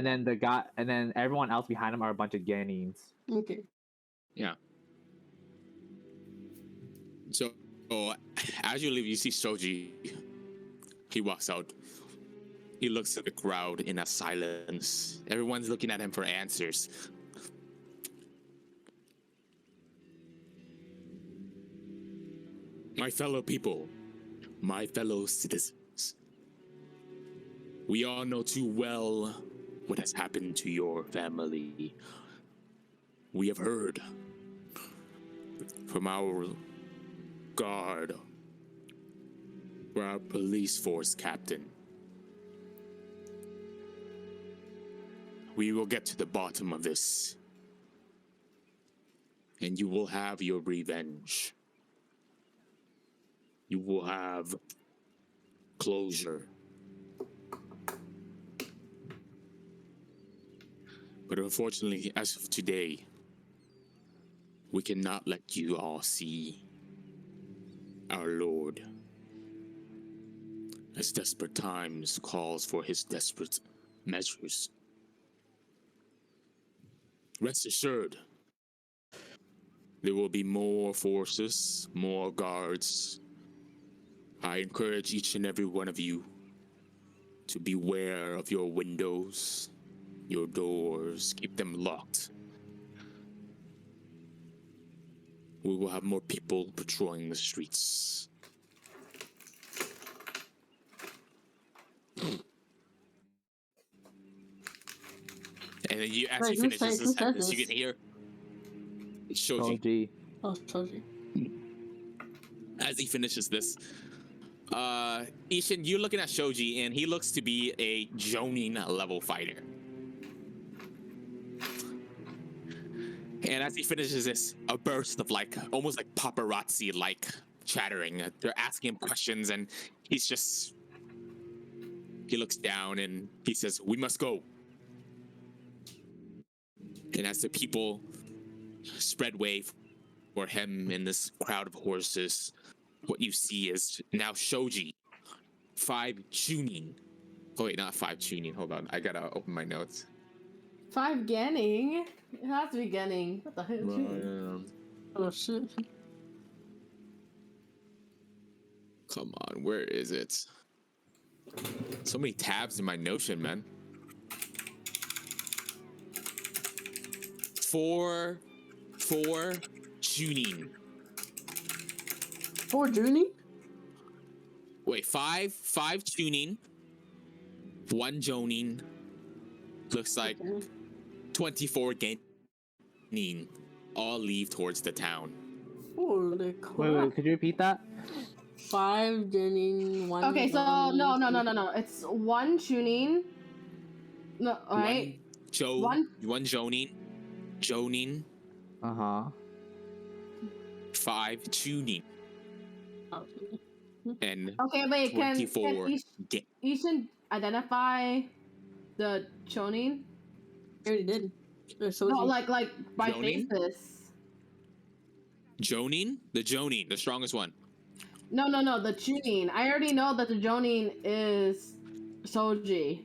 and then everyone else behind him are a bunch of Genins. Okay. Yeah. So as you leave, you see Shoji. He walks out. He looks at the crowd in a silence. Everyone's looking at him for answers. My fellow people, my fellow citizens, we all know too well what has happened to your family. We have heard from our guard, for our police force captain. We will get to the bottom of this, and you will have your revenge. You will have closure. But unfortunately, as of today, we cannot let you all see our Lord, as desperate times calls for his desperate measures. Rest assured, there will be more forces, more guards. I encourage each and every one of you to beware of your windows, your doors, keep them locked. We will have more people patrolling the streets. And then as Wait, he who finishes said- this who said sentence, you this? can hear Shoji. Shoji. Oh, Shoji. As he finishes this, Ishin, you're looking at Shoji, and he looks to be a Jonin level fighter. And as he finishes this, a burst of almost like paparazzi chattering. They're asking him questions, and he looks down and he says, "We must go." And as the people spread way for him in this crowd of horses, what you see is now Shoji, 5 Chunin. Oh wait, not 5 Chunin. Hold on, I gotta open my notes. 5 Genning. It has to be Genning. What the hell? Oh shit. Come on, where is it? So many tabs in my Notion, man. 4 Chunin. 4 Juni? Wait, 5 Chunin, 1 Jonin. Looks like 24 Genin. All leave towards the town. Holy crap. Wait, could you repeat that? 5 Jenny, 1 Okay, so Johnny, no. It's 1 Chunin. No, right? One Jonin, Uh huh. 5 Chunin, Oh, and Okay, wait. Can 24 Ishin identify the Chonin? I already did. There's so No, like by Jonin? faces. Jonin, the strongest one. No, the Chunin. I already know that the Jonin is Soji.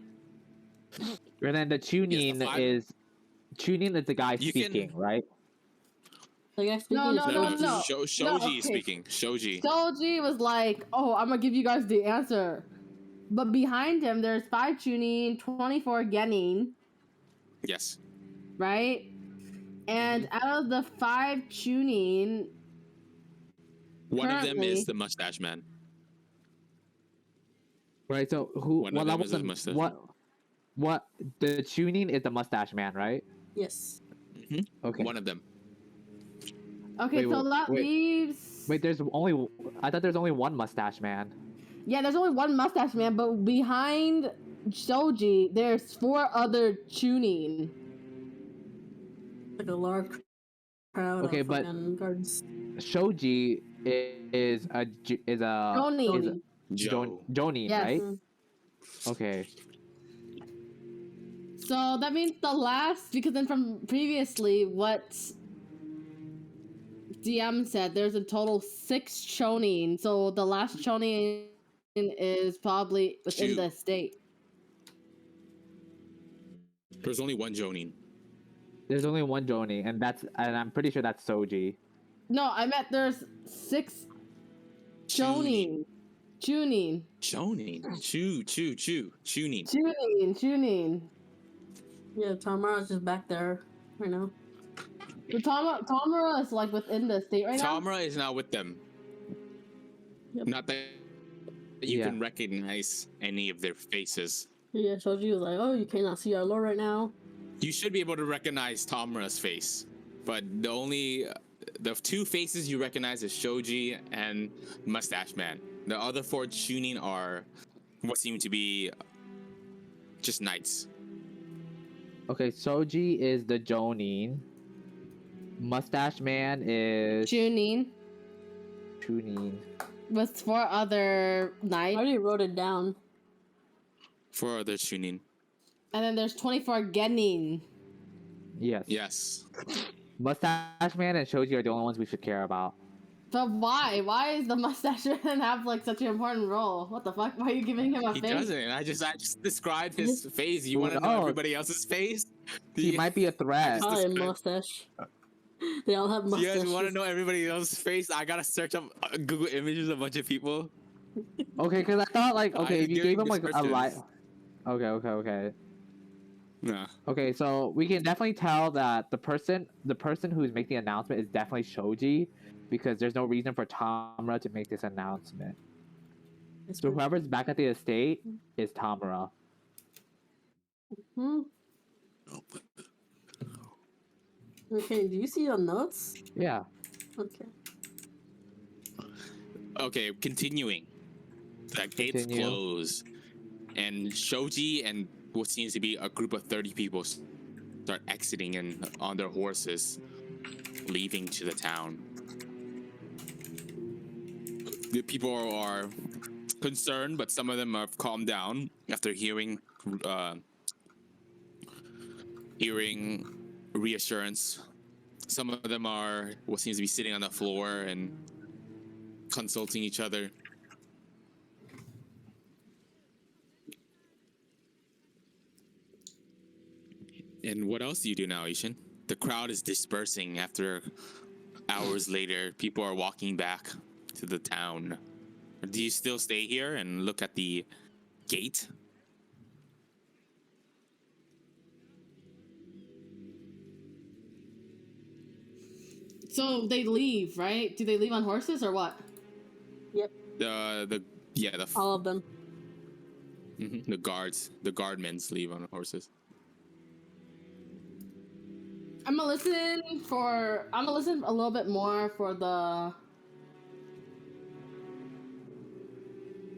And then the tuning five- is the guy You can- speaking, right? The guy speaking No, is no, no, Shoji. no. Shoji No, is okay. speaking. Shoji. Soji was like, "Oh, I'm gonna give you guys the answer," but behind him there's 5 Chunin, 24 Genin, Yes. right? And out of the 5 Chunin, One of them Currently- is the mustache man. Right. So who? One of What them level? is a mustache. What? What the tuning is the mustache man, right? Yes. Okay. One of them. Okay, Wait, so that wait. leaves. Wait, I thought there's only one mustache man. Yeah, there's only one mustache man, but behind Shoji, there's 4 other tuning. Like a large crowd Okay, of but fucking guards. Shoji is a Jonin. Jonin, Yes. right? Mm. Okay. So that means the last, because then from previously, what DM said, there's a total 6 chonin. So the last chonin is probably within Two. the state. There's only one Jonin. There's only one Jonin, and I'm pretty sure that's Soji. No, I meant there's 6 chonin. Chunin. Jonin. Chunin. Chunin. Yeah, Tamara's just back there right now. So Tamara is like within the state right now? Tamara is now with them. Yep. Not that you Yeah. can recognize any of their faces. Yeah, Shoji was like, "Oh, you cannot see our lord right now." You should be able to recognize Tamara's face, but the 2 faces you recognize is Shoji and Mustache Man. The other 4 tuning are what seem to be just knights. Okay, Soji is the Jonin. Mustache man is Chunin. Chunin. With 4 other I knights. already wrote it down. 4 other tuning. And then there's 24 Genin. Yes. Yes. Mustache man and Shoji are the only ones we should care about. But why? Why is the mustache man have like such an important role? What the fuck? Why are you giving him a He face? doesn't. I just described his face. You want to know No. everybody else's face? He might be a threat. Just Probably a describe- mustache. They all have You mustaches. guys want to know everybody else's face? I gotta search up Google images of a bunch of people. Okay, because I thought like, I okay, am if you giving gave him like a light. descriptions. Okay. Nah. Okay, so we can definitely tell that the person who's making the announcement is definitely Shoji, because there's no reason for Tamara to make this announcement. It's So fine. whoever's back at the estate is Tamara. Hmm. Okay, do you see your notes? Yeah. Okay. Okay, continuing. The gates Continue. close, and Shoji and what seems to be a group of 30 people start exiting and on their horses, leaving to the town. The people are concerned, but some of them have calmed down after hearing reassurance. Some of them are what seems to be sitting on the floor and consulting each other. And what else do you do now, Ishin? The crowd is dispersing after hours later. People are walking back to the town. Do you still stay here and look at the gate? So they leave, right? Do they leave on horses or what? The All of them. the guardmen's leave on horses. I'm gonna listen a little bit more for the.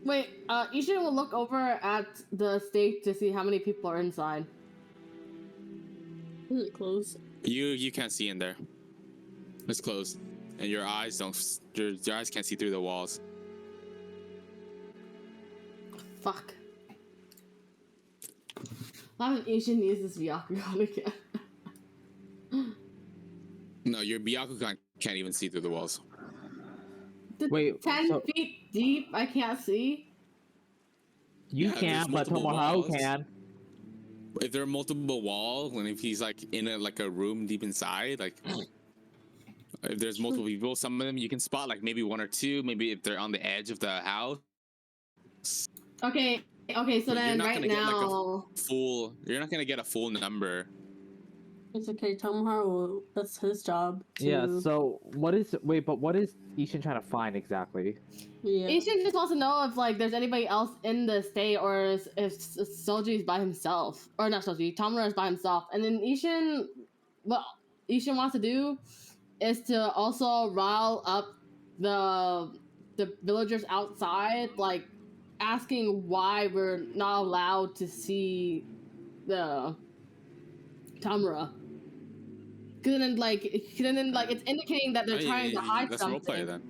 Wait, Ishin will look over at the stage to see how many people are inside. Is it closed? You can't see in there. It's closed, and your eyes can't see through the walls. Fuck. Why would Ishin use this Byakugan again? No, your Byakugan can't even see through the walls. The Wait, 10 so- feet deep, I can't see. You Yeah, there's can, but multiple Tomoharu walls. can. If there are multiple walls, and if he's like in a room deep inside, like if there's multiple people, some of them you can spot like maybe 1 or 2, maybe if they're on the edge of the house. Okay, so But you're then not right gonna get, like, now. You're not gonna get a full number. It's okay, Tomoharo. That's his job. Yeah. to- So what is but what is Ishin trying to find exactly? Yeah. Ishin just wants to know if like there's anybody else in the state or if Soji's by himself. Or not Soji, Tamura is by himself. And then what Ishin wants to do is to also rile up the villagers outside, like asking why we're not allowed to see the Tamura. Cause then like it's indicating that they're trying to hide Let's something. roleplay then.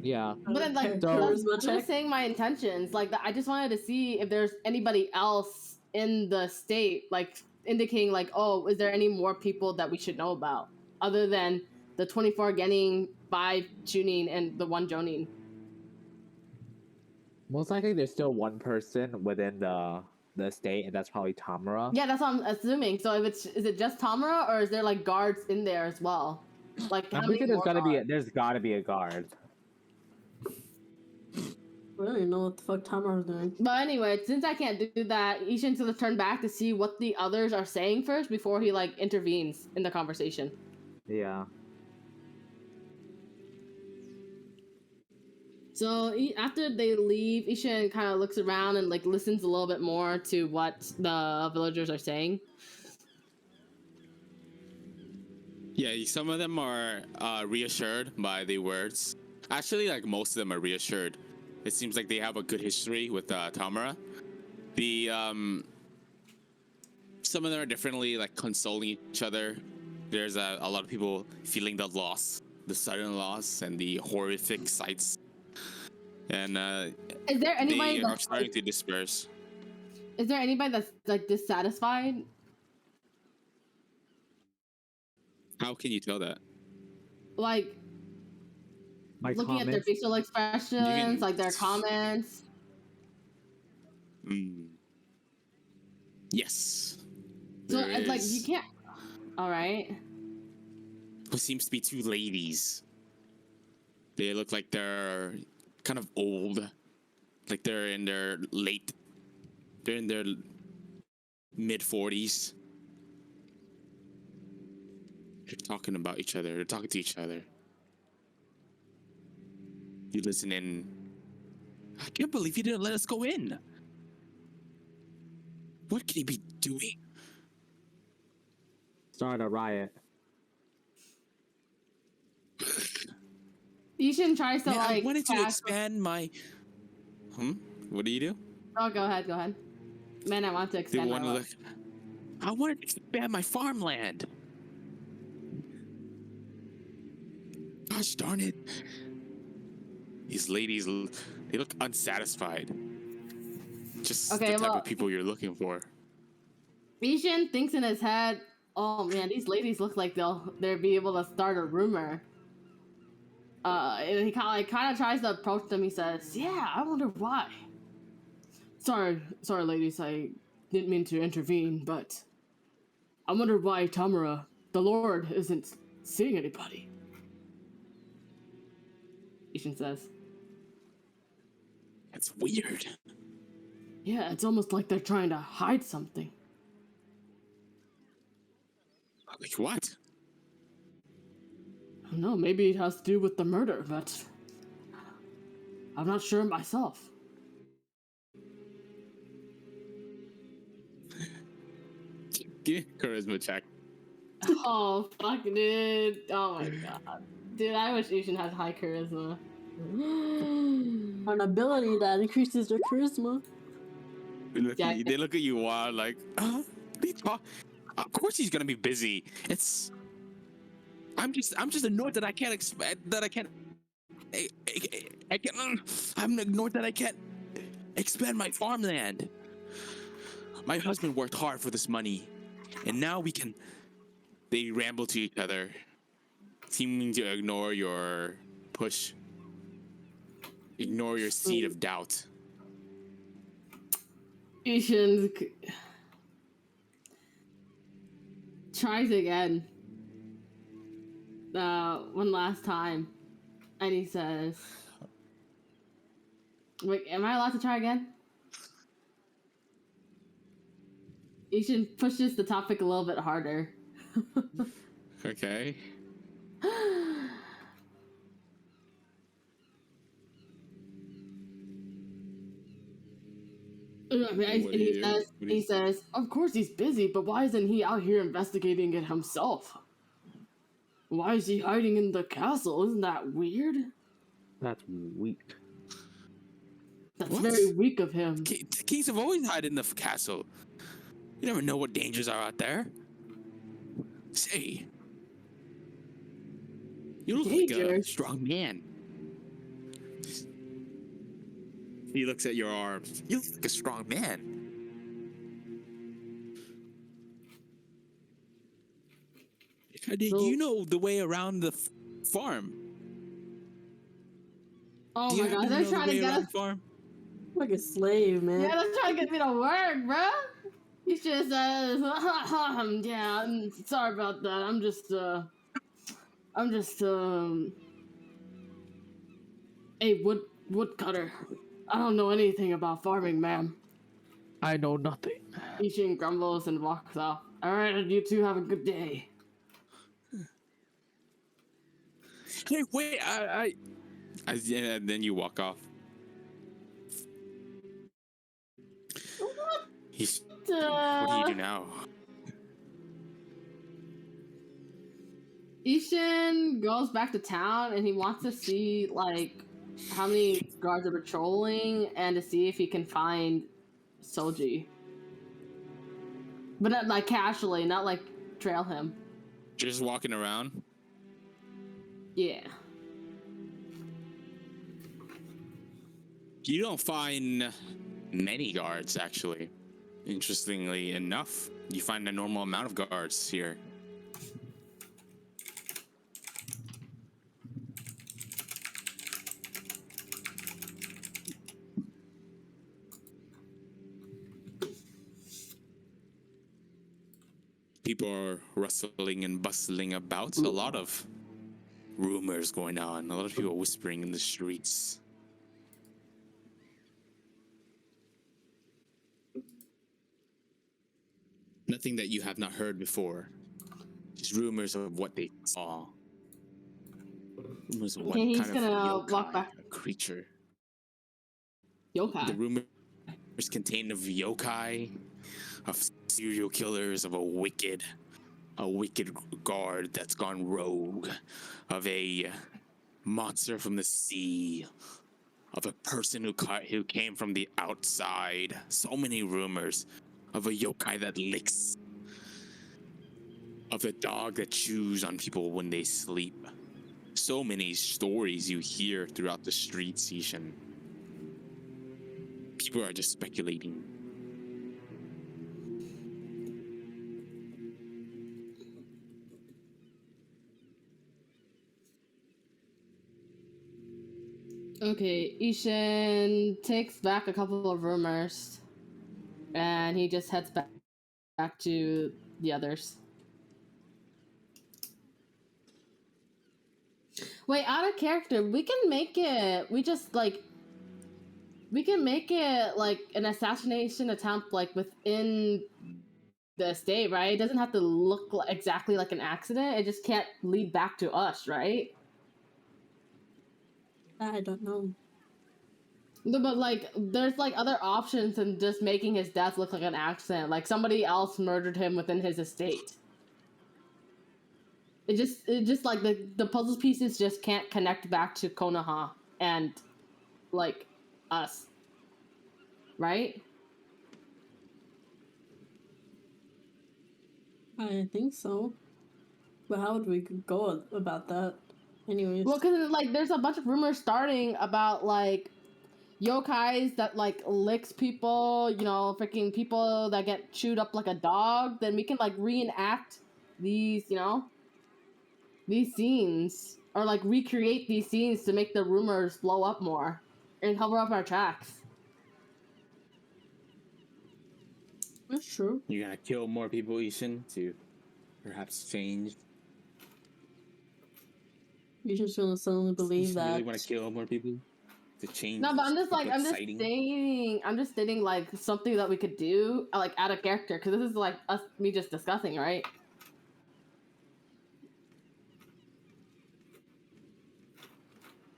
Yeah. But then like So- Charisma that's check. just saying my intentions. Like I just wanted to see if there's anybody else in the state, like indicating like, oh, is there any more people that we should know about other than the 24 Genin, 5 Chunin, and the 1 Jonin? Most likely, there's still one person within the state, and that's probably Tamura. Yeah, that's what I'm assuming. So is it just Tamura or is there like guards in there as well? Like how I'm many thinking more guards? there's gotta be a guard. I don't even know what the fuck Tomoharo's doing. But anyway, since I can't do that, Ishin's gonna turn back to see what the others are saying first before he like intervenes in the conversation. Yeah. So after they leave, Ishin kind of looks around and like listens a little bit more to what the villagers are saying. Yeah, some of them are reassured by the words. Actually, like most of them are reassured. It seems like they have a good history with Tamura. The some of them are definitely like consoling each other. There's a lot of people feeling the loss, the sudden loss, and the horrific sights. And Is there anybody they are that's starting to disperse. is there anybody that's like dissatisfied? How can you tell that? Like My looking at their comments. facial expressions, like their comments. Mm. Yes. So There it's like is you can't. All right. what seems to be two ladies. They look like they're kind of old, like they're in their mid 40s. They're talking about each other. They're talking to each other. You listen in. I can't believe you didn't let us go in. What can he be doing? Start a riot. Ishin tries to Man, I like. wanted to tackle- expand my. What do you do? Oh, go ahead. Go ahead. Man, I want to They expand my wanted life. I wanted to expand my farmland. Gosh darn it. These ladies, they look unsatisfied. Just Okay, the type well- of people you're looking for. Ishin thinks in his head, "Oh man, these ladies look like they'll be able to start a rumor." And he kind of tries to approach them. He says, "Yeah, I wonder why." Sorry, ladies, I didn't mean to intervene, but I wonder why Tamura, the Lord, isn't seeing anybody. Ishin says, That's weird. "Yeah, it's almost like they're trying to hide something." Like what? I don't know, maybe it has to do with the murder, but I'm not sure myself. Give me a charisma check. Oh, fuck, dude. Oh my god. Dude, I wish Ishin had high charisma. An ability that increases your charisma. They look at you wild, like, of course he's gonna be busy. I'm just annoyed that I can't expect that I can't. I'm annoyed that I can't expand my farmland. My husband worked hard for this money, and now we can. They ramble to each other, seeming to ignore your push, ignore your seed of doubt. Ishin tries again. One last time. And he says, wait, am I allowed to try again? Ishin pushes the topic a little bit harder. Okay. He says, of course he's busy, but why isn't he out here investigating it himself? Why is he hiding in the castle? Isn't that weird? That's weak. That's What? very weak of him. The kings have always hid in the castle. You never know what dangers are out there. Say, you look like a Dangers? strong man. He looks at your arms. You look like a strong man. Do you know the way around the farm? Oh Do you my god, happen they're know the trying to way get around us. the farm? Like a slave, man. Yeah, they're trying to get me to work, bro. He just says, yeah, sorry about that. I'm just a woodcutter. I don't know anything about farming, ma'am. I know nothing. Ishin grumbles and walks off. Alright, you two have a good day. Hey, wait, and then you walk off. What do you do now? Ishin goes back to town and he wants to see like how many guards are patrolling and to see if he can find Soji. But not like casually, not like trail him. Just walking around? Yeah. You don't find many guards, actually. Interestingly enough, you find a normal amount of guards here. People are rustling and bustling about. A lot of rumors going on. A lot of people whispering in the streets. Nothing that you have not heard before. Just rumors of what they saw. Rumors of what Okay, he's kind of gonna yokai, walk back. a creature. Yokai. The rumors contain of yokai, of serial killers, of a wicked guard that's gone rogue, of a monster from the sea, of a person who came from the outside. So many rumors of a yokai that licks, of a dog that chews on people when they sleep. So many stories you hear throughout the streets, Ishin. People are just speculating. Okay, Ishin takes back a couple of rumors and he just heads back to the others. Wait, out of character, we can make it like an assassination attempt like within the state, right? It doesn't have to look exactly like an accident. It just can't lead back to us, right? I don't know. No, but like, there's like other options than just making his death look like an accident. Like somebody else murdered him within his estate. It just like the puzzle pieces just can't connect back to Konoha and like us, right? I think so. But how would we go about that? Anyways. Well, because like there's a bunch of rumors starting about like yokais that like licks people, you know, freaking people that get chewed up like a dog. Then we can like reenact these, you know, these scenes or like recreate these scenes to make the rumors blow up more and cover up our tracks. That's true. You're gonna kill more people, Ishin, to perhaps change. You're just gonna suddenly believe You that. really want to kill more people? to change. No, but I'm this just like, couple I'm just exciting- saying, I'm just stating like something that we could do, like add a character, because this is like us, me just discussing, right?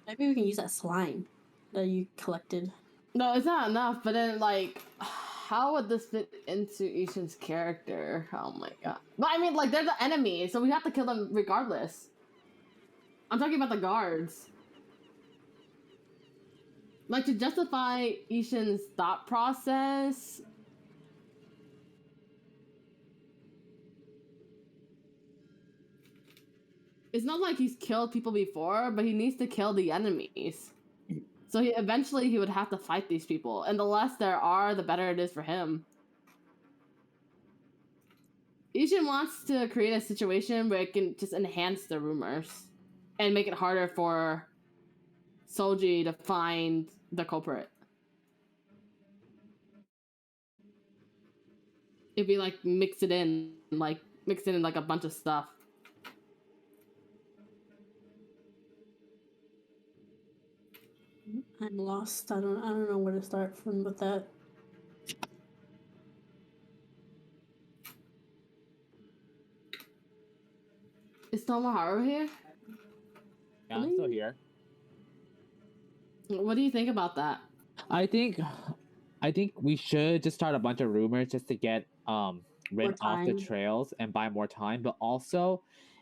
Maybe we can use that slime that you collected. No, it's not enough. But then, like, how would this fit into Ishin's character? Oh my god! But I mean, like, they're the enemy, so we have to kill them regardless. I'm talking about the guards. Like, to justify Ishin's thought process. It's not like he's killed people before, but he needs to kill the enemies. So eventually he would have to fight these people, and the less there are, the better it is for him. Ishin wants to create a situation where it can just enhance the rumors and make it harder for Soji to find the culprit. It'd be like mix it in like a bunch of stuff. I'm lost. I don't know where to start from with that. Is Tomoharu here? Yeah, I'm still here. What do you think about that? I think we should just start a bunch of rumors just to get Rin off the time. trails and buy more time. But also,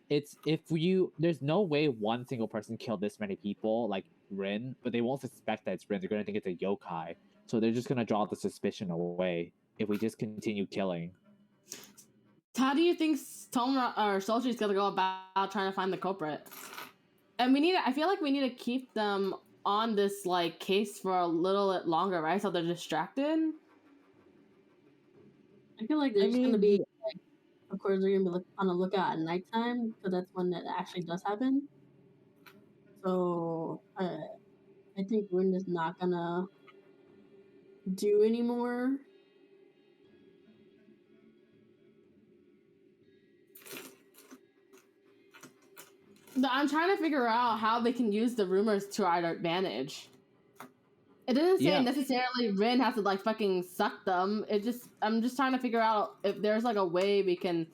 there's no way one single person killed this many people like Rin, but they won't suspect that it's Rin. They're gonna think it's a yokai, so they're just gonna draw the suspicion away if we just continue killing. How do you think Toma or Soji is gonna go about trying to find the culprit? And I feel like we need to keep them on this like case for a little bit longer, right? So they're distracted. I feel like there's gonna be, like, of course, they're gonna be on the lookout at nighttime because that's when it actually does happen. So I think Rin is not gonna do anymore. I'm trying to figure out how they can use the rumors to our advantage. It doesn't say Yeah. necessarily Rin has to like fucking suck them. I'm just trying to figure out if there's like a way we can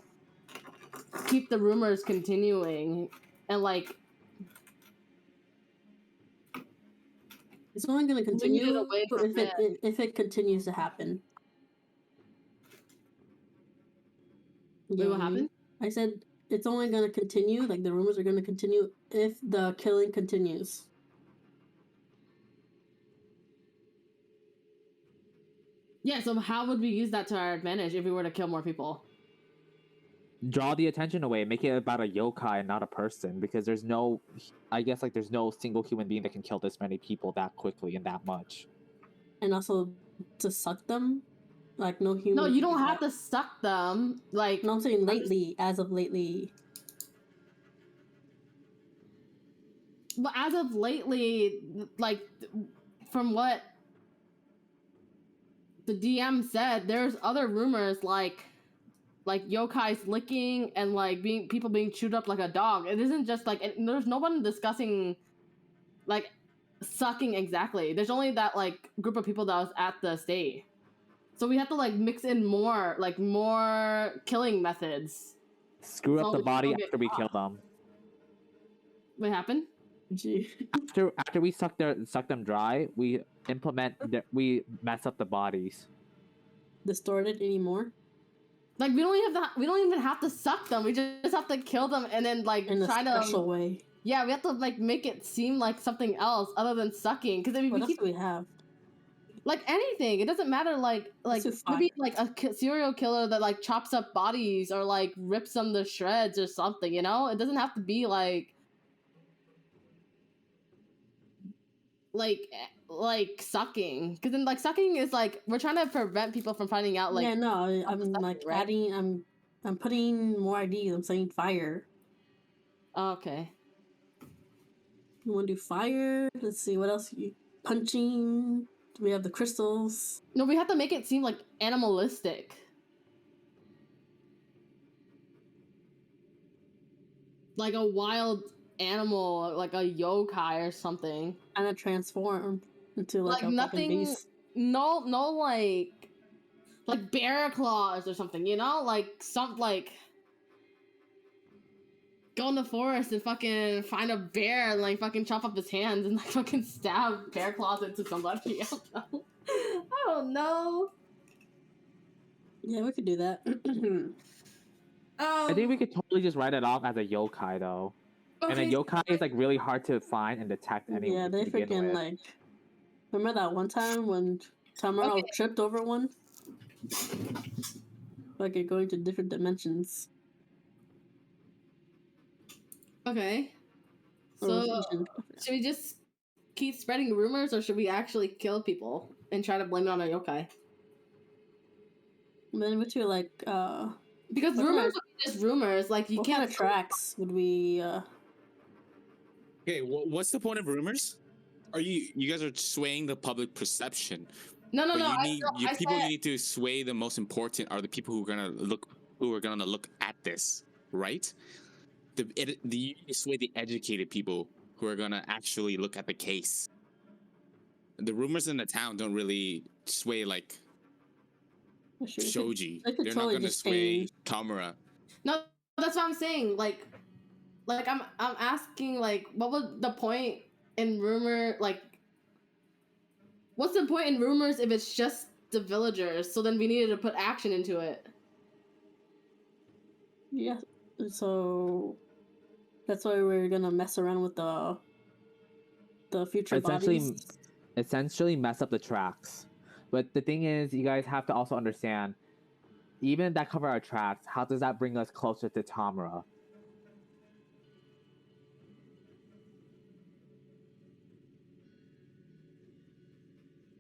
keep the rumors continuing and like It's only gonna lead it continue away from if it continues to happen. Wait, what Yeah, happened? I said it's only gonna continue. Like the rumors are gonna continue if the killing continues. Yeah, so how would we use that to our advantage if we were to kill more people? Draw the attention away, make it about a yokai and not a person, because there's no single human being that can kill this many people that quickly and that much. And also to suck them, like no human. No, you don't have to suck them. Like, No, I'm saying lately, as of lately. but as of lately, like from what the DM said, there's other rumors like yokais licking and like people being chewed up like a dog. It isn't just like there's no one discussing like sucking exactly. There's only that like group of people that was at the estate. So we have to like mix in more killing methods. Screw So up the we body don't get after we kill caught. them. What happened? Gee. After we suck them dry, we we mess up the bodies. Distorted anymore Like we don't even have to suck them. We just have to kill them and then like in a try special to way. Yeah, we have to like make it seem like something else other than sucking. Because I mean, What we else keep do we have? like anything. It doesn't matter. Like Let's do maybe fire. like a serial killer that like chops up bodies or like rips them to shreds or something. You know, it doesn't have to be like sucking. Because then like sucking is like we're trying to prevent people from finding out. Like Yeah, no, I'm sucking, like right? adding. I'm putting more ideas. I'm saying fire. Okay. You want to do fire? Let's see what else. Punching. We have the crystals. No, we have to make it seem like animalistic. Like a wild animal, like a yokai or something. Kind of transform. into like Like a fucking nothing. beast. No, like bear claws or something. You know, like go in the forest and fucking find a bear and like fucking chop up his hands and like fucking stab bear claws into somebody. I don't know. I don't know. Yeah, we could do that. I think we could totally just write it off as a yokai though. And a Okay. yokai is like really hard to find and detect anyway. Yeah, they to begin freaking with. like. Remember that one time when Tamara Okay. tripped over one? Like it going to different dimensions. Okay. Or was So Asian. should we just keep spreading rumors, or should we actually kill people and try to blame it on a yokai? And then we too like Because What kind rumors of- are just rumors. Like you what can't. kind of tracks would we Okay, what's the point of rumors? Are you guys are swaying the public perception? No. But you I, need no, you I people said, you need to sway the most important are the people who are gonna look at this, right? You need to sway the educated people who are gonna actually look at the case. The rumors in the town don't really sway like Shoji. they could They're totally not gonna just sway change. Tamura. no. That's what I'm saying. Like I'm asking like, what was the point in rumor? Like, what's the point in rumors if it's just the villagers? So then we needed to put action into it. Yeah. So that's why we're gonna mess around with the future bodies. Essentially mess up the tracks. But the thing is, you guys have to also understand, even if that cover our tracks, how does that bring us closer to Tamura?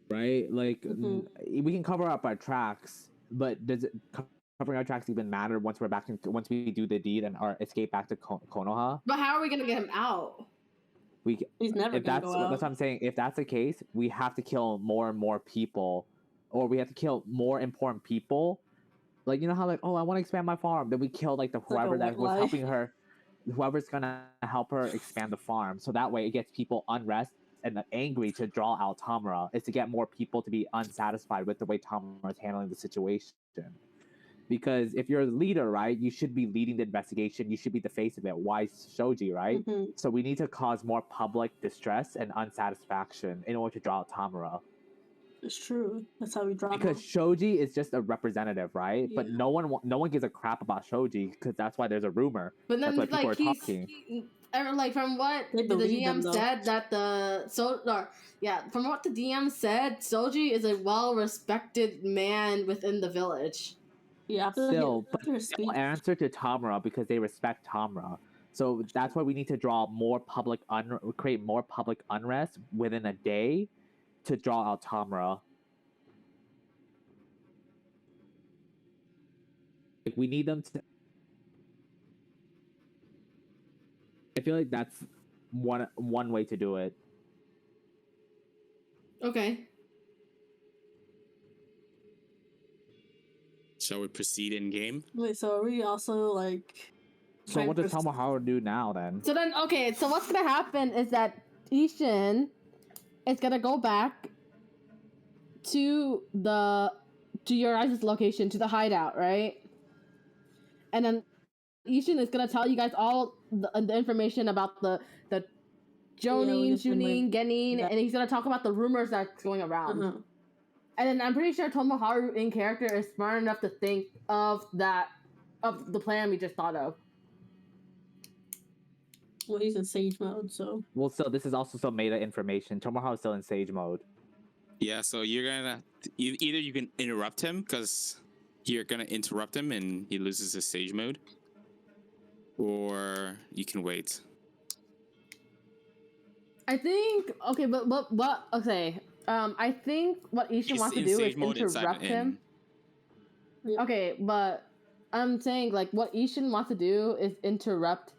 Right? Like, we can cover up our tracks, but does it covering our tracks even matter once we do the deed and our escape back to Konoha? But how are we gonna get him out? He's never If gonna that's go out. that's what I'm saying. If that's the case, we have to kill more and more people, or we have to kill more important people. Like, you know how like, oh, I want to expand my farm, then we kill like whoever that was helping her, whoever's gonna help her expand the farm. So that way, it gets people unrest and angry to draw out Tamura. Is to get more people to be unsatisfied with the way Tamura is handling the situation. Because if you're a leader, right, you should be leading the investigation. You should be the face of it. Why Shoji, right? So we need to cause more public distress and unsatisfaction in order to draw out Tamura. It's true. That's how we draw. Because Shoji is just a representative, right? Yeah. But no one gives a crap about Shoji because that's why there's a rumor. But then that's why people like are talking. Like from what They the believe DM them, though. said that from what the DM said, Soji is a well-respected man within the village. Yeah, Still, but after his they will speech. answer to Tamura because they respect Tamura. So that's why we need to draw more create more public unrest within a day to draw out Tamura. Like, we need them to. I feel like that's one way to do it. Okay. Shall we proceed in game? Wait, so are we also like? So what does Tamahara do now then? So then, okay, so what's gonna happen is that Ishin is gonna go back to your guys' location, to the hideout, right? And then Ishin is gonna tell you guys all the information about the Jonin, just been Shunin, like Genin, that. and he's gonna talk about the rumors that's going around. And then I'm pretty sure Tomoharu in character is smart enough to think of the plan we just thought of. Well, he's in sage mode, so. Well, still, this is also some meta information. Tomoharu is still in sage mode. Yeah, so you're gonna either you can interrupt him because you're gonna interrupt him and he loses his sage mode, or you can wait. I think okay, but okay. I think what Ishin wants to do is interrupt him. Yeah. Okay, but I'm saying like what Ishin wants to do is interrupt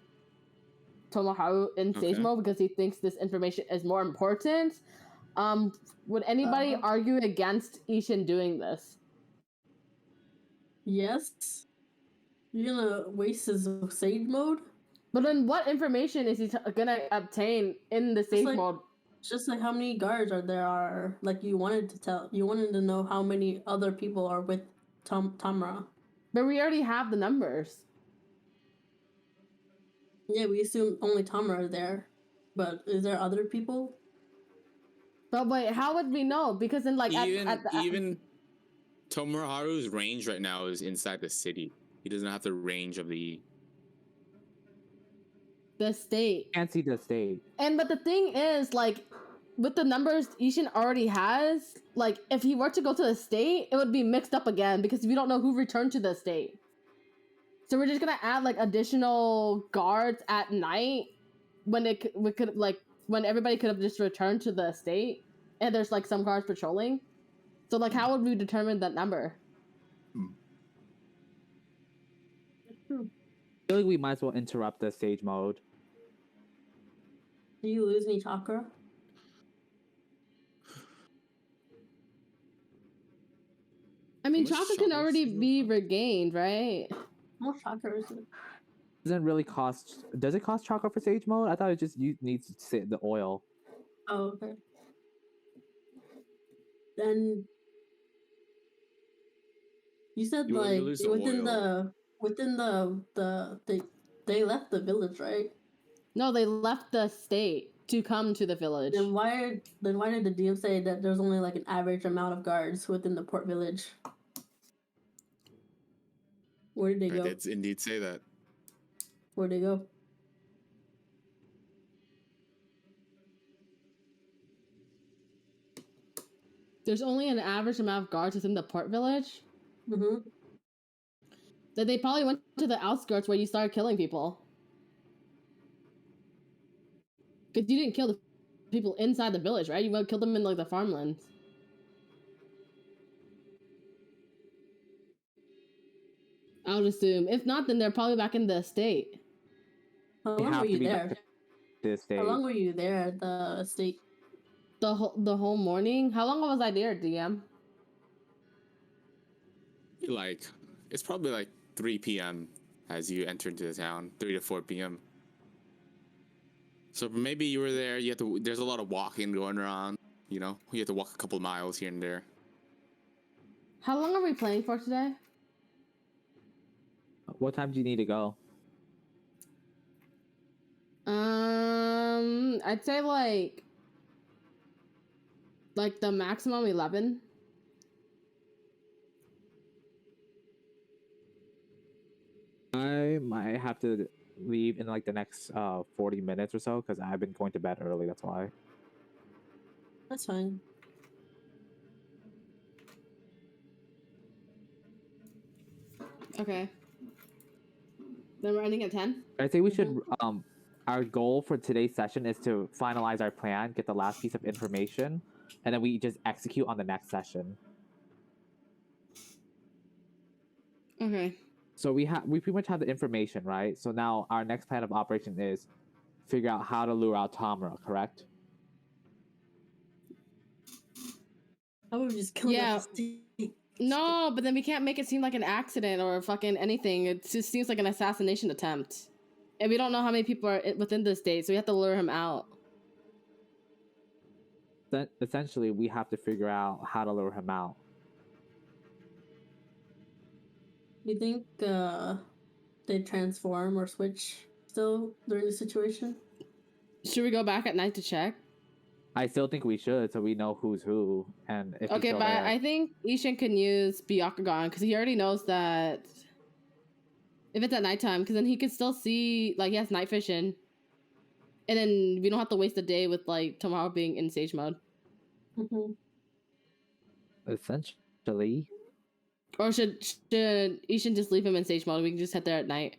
Tomoharu in sage mode because he thinks this information is more important. Would anybody argue against Ishin doing this? Yes. You're gonna waste his sage mode? But then what information is he gonna obtain in the sage mode? It's just like how many guards are like you wanted to know how many other people are with Tamra. But we already have the numbers. Yeah, we assume only Tamra are there. But is there other people? But wait, how would we know? Because in like Even Tomoharu's range right now is inside the city. He doesn't have the range of the. the state. Can't see the state. And but the thing is, like, with the numbers Ishin already has, like, if he were to go to the state, it would be mixed up again because we don't know who returned to the state. So we're just gonna add like additional guards at night when when everybody could have just returned to the state, and there's like some guards patrolling. So like, how would we determine that number? I feel like we might as well interrupt the stage mode. Do you lose any chakra? I mean, How much chakra can chakra already does it be cost? regained, right? How much chakra is it? Doesn't really cost. Does it cost chakra for stage mode? I thought it just needs to sit the oil. Oh, okay. Then you said You like lose the within they left the village, right? No, they left the state to come to the village. Then why did the DM say that there's only like an average amount of guards within the port village? Where did they I go? did indeed say that. Where'd they go? There's only an average amount of guards within the port village. Mm-hmm. That they probably went to the outskirts where you started killing people. Because you didn't kill the people inside the village, right? You killed them in like the farmlands. I would assume. If not, then they're probably back in the estate. How They long were have to you be there? back to the state. How long were you there at the estate? The whole morning. How long was I there, DM? Like, it's probably like 3 p.m. as you enter into the town, 3 to 4 p.m. So maybe you were there. You have to. There's a lot of walking going around. You know, you have to walk a couple miles here and there. How long are we playing for today? What time do you need to go? I'd say like the maximum 11. I might have to leave in like the next 40 minutes or so because I've been going to bed early. That's why. That's fine. Okay. Then we're ending at 10. I think we should. Our goal for today's session is to finalize our plan, get the last piece of information, and then we just execute on the next session. Okay. So we pretty much have the information, right? So now our next plan of operation is figure out how to lure out Tamra, correct? I would just kill Yeah. them. No, but then we can't make it seem like an accident or fucking anything. It just seems like an assassination attempt. And we don't know how many people are within the state, so we have to lure him out. Then essentially, we have to figure out how to lure him out. Do you think they transform or switch still during the situation? Should we go back at night to check? I still think we should, so we know who's who and if he's Okay, still but there. I think Ishin can use Byakugan because he already knows that if it's at nighttime, because then he can still see, like, he has night vision. And then we don't have to waste a day with, like, tomorrow being in stage mode. Mm-hmm. Essentially. Or should Ishin just leave him in stage mode? We can just head there at night.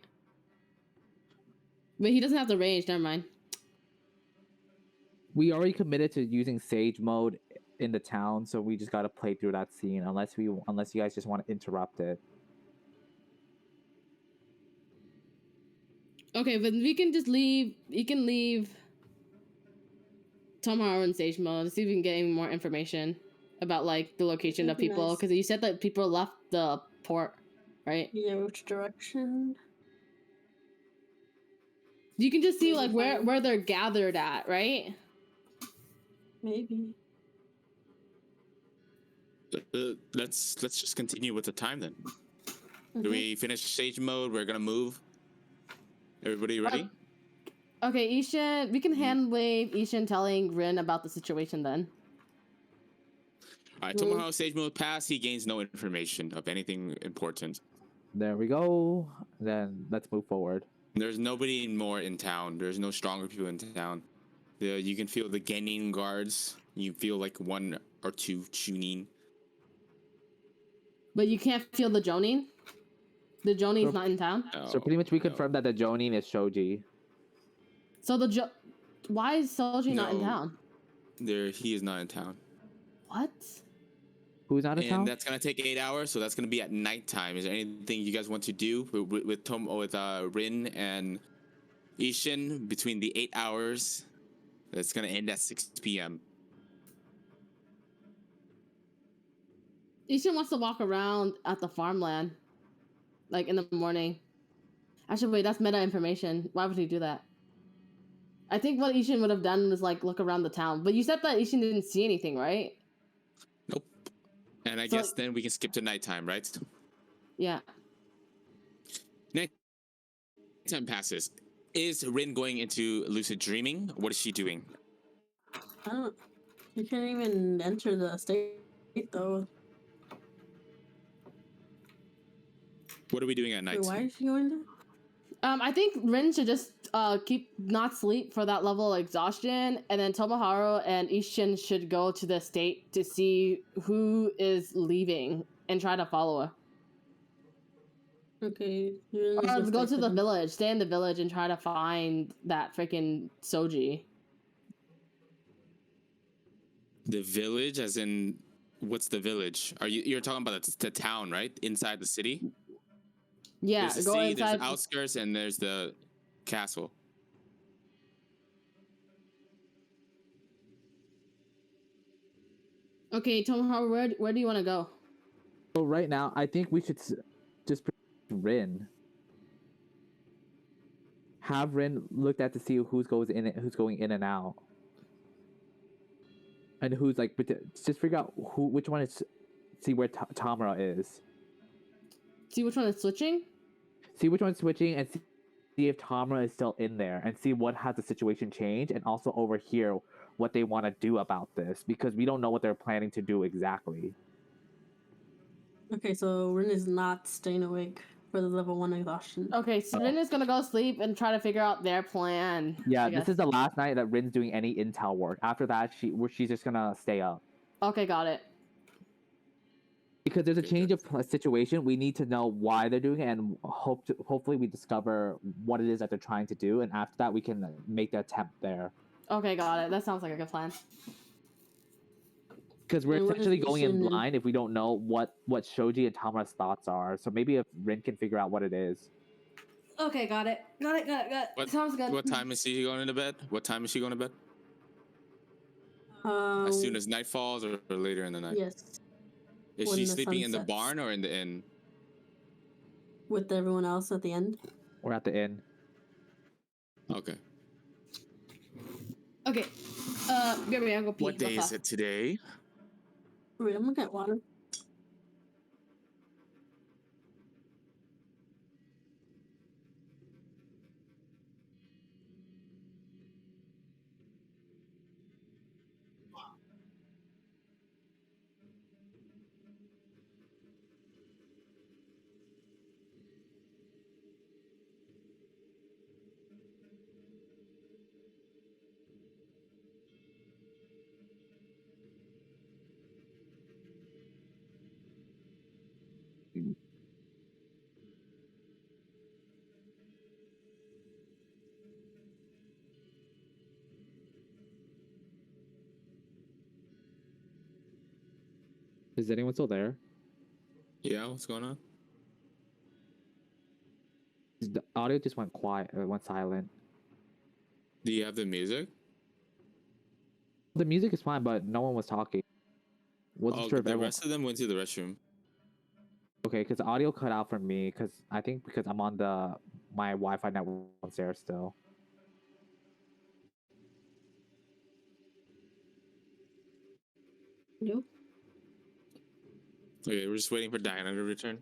But he doesn't have the range, never mind. We already committed to using Sage mode in the town, so we just gotta play through that scene unless you guys just want to interrupt it. Okay, but we can just leave. You can leave tomorrow in stage mode to see if we can get any more information about like the location of That'd be people. nice. Because you said that people left the port, right? Yeah, which direction? You can just see like Maybe where they're gathered at, right? Maybe. Let's just continue with the time then. Do Okay. we finish stage mode? We're gonna move. Everybody ready? Okay, Ishin, we can hand wave Ishin telling Rin about the situation then. All right, Tomoharo stage mode pass. He gains no information of anything important. There we go. Then let's move forward. There's nobody more in town. There's no stronger people in town. You can feel the Genin guards. You feel like one or two tuning. But you can't feel the Jonin? The Jonin's not in town? So pretty much we confirmed that the Jonin is Shoji. So why is Soji not in No. town? He is not in town. What? Who's not in And town? that's gonna take 8 hours, so that's gonna be at nighttime. Is there anything you guys want to do with Rin and Ishin between the 8 hours? That's gonna end at 6 p.m. Ishin wants to walk around at the farmland, like in the morning. Actually, wait, that's meta information. Why would he do that? I think what Ishin would have done was like look around the town. But you said that Ishin didn't see anything, right? Nope. And I guess then we can skip to nighttime, right? Yeah. Nighttime passes. Is Rin going into lucid dreaming? What is she doing? I don't. You can't even enter the state though. What are we doing at night? Wait, why is she going there? I think Rin should just keep not sleep for that level of exhaustion, and then Tomoharo and Ishin should go to the state to see who is leaving and try to follow her. Okay. Or go to the village, stay in the village, and try to find that freaking Soji. The village, as in, what's the village? You're talking about the town, right? Inside the city? Yeah, There's the go city, inside. there's the outskirts, and there's the castle. Okay, Tomoharo, where do you want to go? So right now, I think we should just Rin. Have Rin looked at to see who's going in and out, and who's like. But just figure out which one is. See where Tamara is. See which one is switching? See which one's switching, and see if Tamara is still in there, and see what has the situation changed, and also overhear what they want to do about this, because we don't know what they're planning to do exactly. Okay, so Rin is not staying awake for the level 1 exhaustion. Okay, so Rin is gonna go sleep and try to figure out their plan. Yeah, this is the last night that Rin's doing any intel work. After that, she's just gonna stay up. Okay, got it. Because there's a change of situation, we need to know why they're doing it, and hopefully we discover what it is that they're trying to do, and after that we can make the attempt there. Okay, got it. That sounds like a good plan. Because we're And what essentially is going in Ishin- blind if we don't know what Shoji and Tamara's thoughts are. So maybe if Rin can figure out what it is. Okay, got it. Got it. Sounds good. What time is she going to bed? What time is she going to bed? Um, As soon as night falls, or later in the night? Yes, Is when she the sleeping sun in the sets. barn or in the inn? with everyone else at the end. We're at the inn. Okay. Okay. Give me. I'll go pee. What day is it today? Wait, I'm gonna get water. Is anyone still there? Yeah, what's going on? The audio just went quiet, went silent. Do you have the music? The music is fine, but no one was talking. Wasn't sure if the everyone... rest of them went to the restroom. Okay, because the audio cut out for me, because I think because I'm on my Wi-Fi network downstairs still. Nope. Okay, we're just waiting for Diana to return.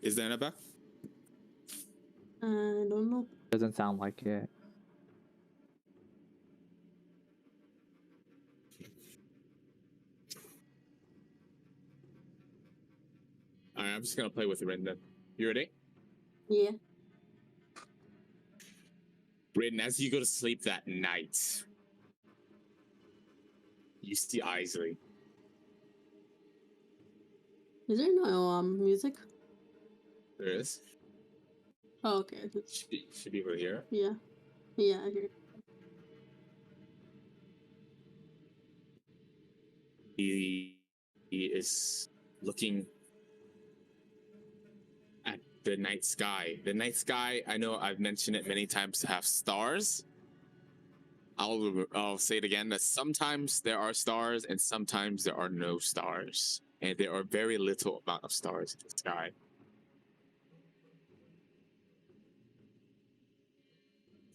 Is Diana back? I don't know. Doesn't sound like it. All right, I'm just gonna play with Rin then. You ready? Yeah. Rin, as you go to sleep that night, you see Isley. Is there no music? There is. Oh, okay. Should be over here. Yeah. Yeah, I hear. He is looking at the night sky. The night sky, I know I've mentioned it many times, to have stars. I'll say it again, that sometimes there are stars and sometimes there are no stars. And there are very little amount of stars in the sky.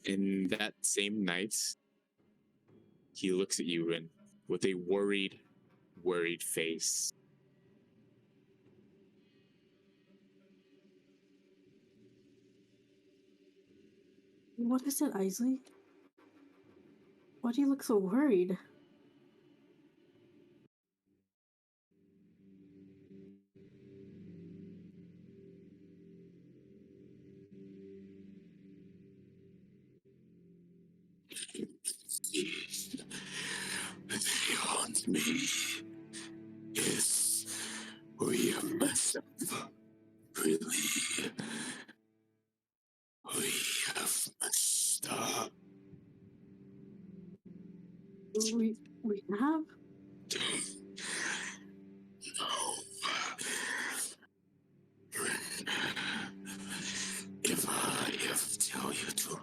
In that same night, he looks at you, Rin, with a worried face. What is it, Isley? Why do you look so worried? Beyond me is we have messed up. Really, we have messed up. We have? No. If I ever tell you to run,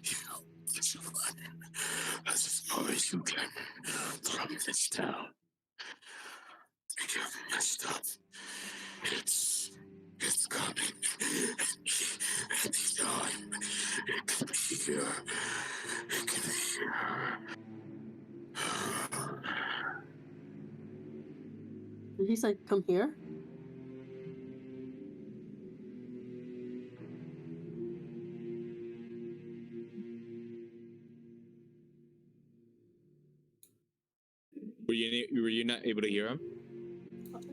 you get your run as far as you can from this town. You have messed up. It's coming. Anytime. It can be here. It can be here. Did he say come here? Were you not able to hear him?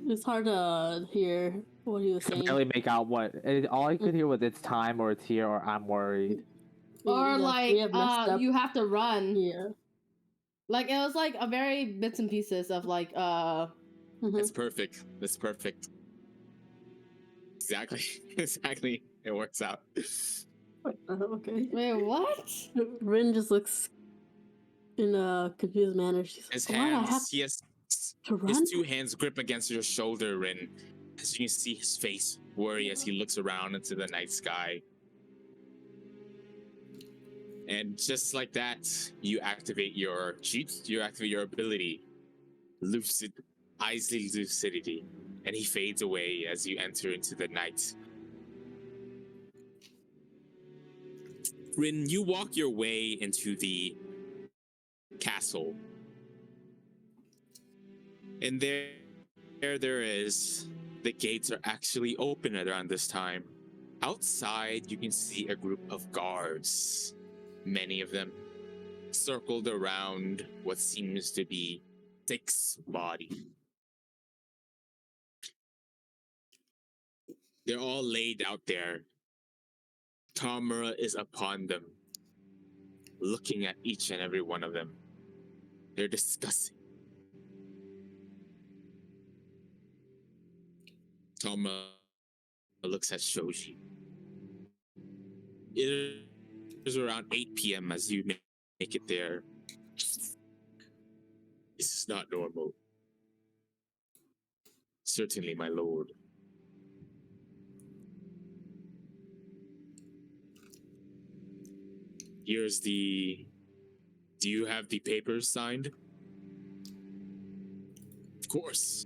It's hard to hear what he was I can saying. barely make out what. All I could hear was it's time or it's here or I'm worried. Or We have messed up. you have to run. Yeah. Like it was like a very bits and pieces of like Mhm. That's perfect. That's perfect. Exactly. Exactly. It works out. Okay. wait, what? Rin just looks in a confused manner. She's like, His "What? I have hands, he has to run?" his two hands grip against your shoulder, Rin. As you can see his face worry as he looks around into the night sky. And just like that, you activate your ability, lucid, Isley lucidity, and he fades away as you enter into the night. Rin, you walk your way into the castle. And there is. The gates are actually open around this time. Outside, you can see a group of guards. Many of them circled around what seems to be Six body. They're all laid out there. Tamura is upon them, looking at each and every one of them. They're discussing. Tamura looks at Shoji. It is around 8 p.m. as you make it there. This is not normal. Certainly, my lord. Here's the... Do you have the papers signed? Of course.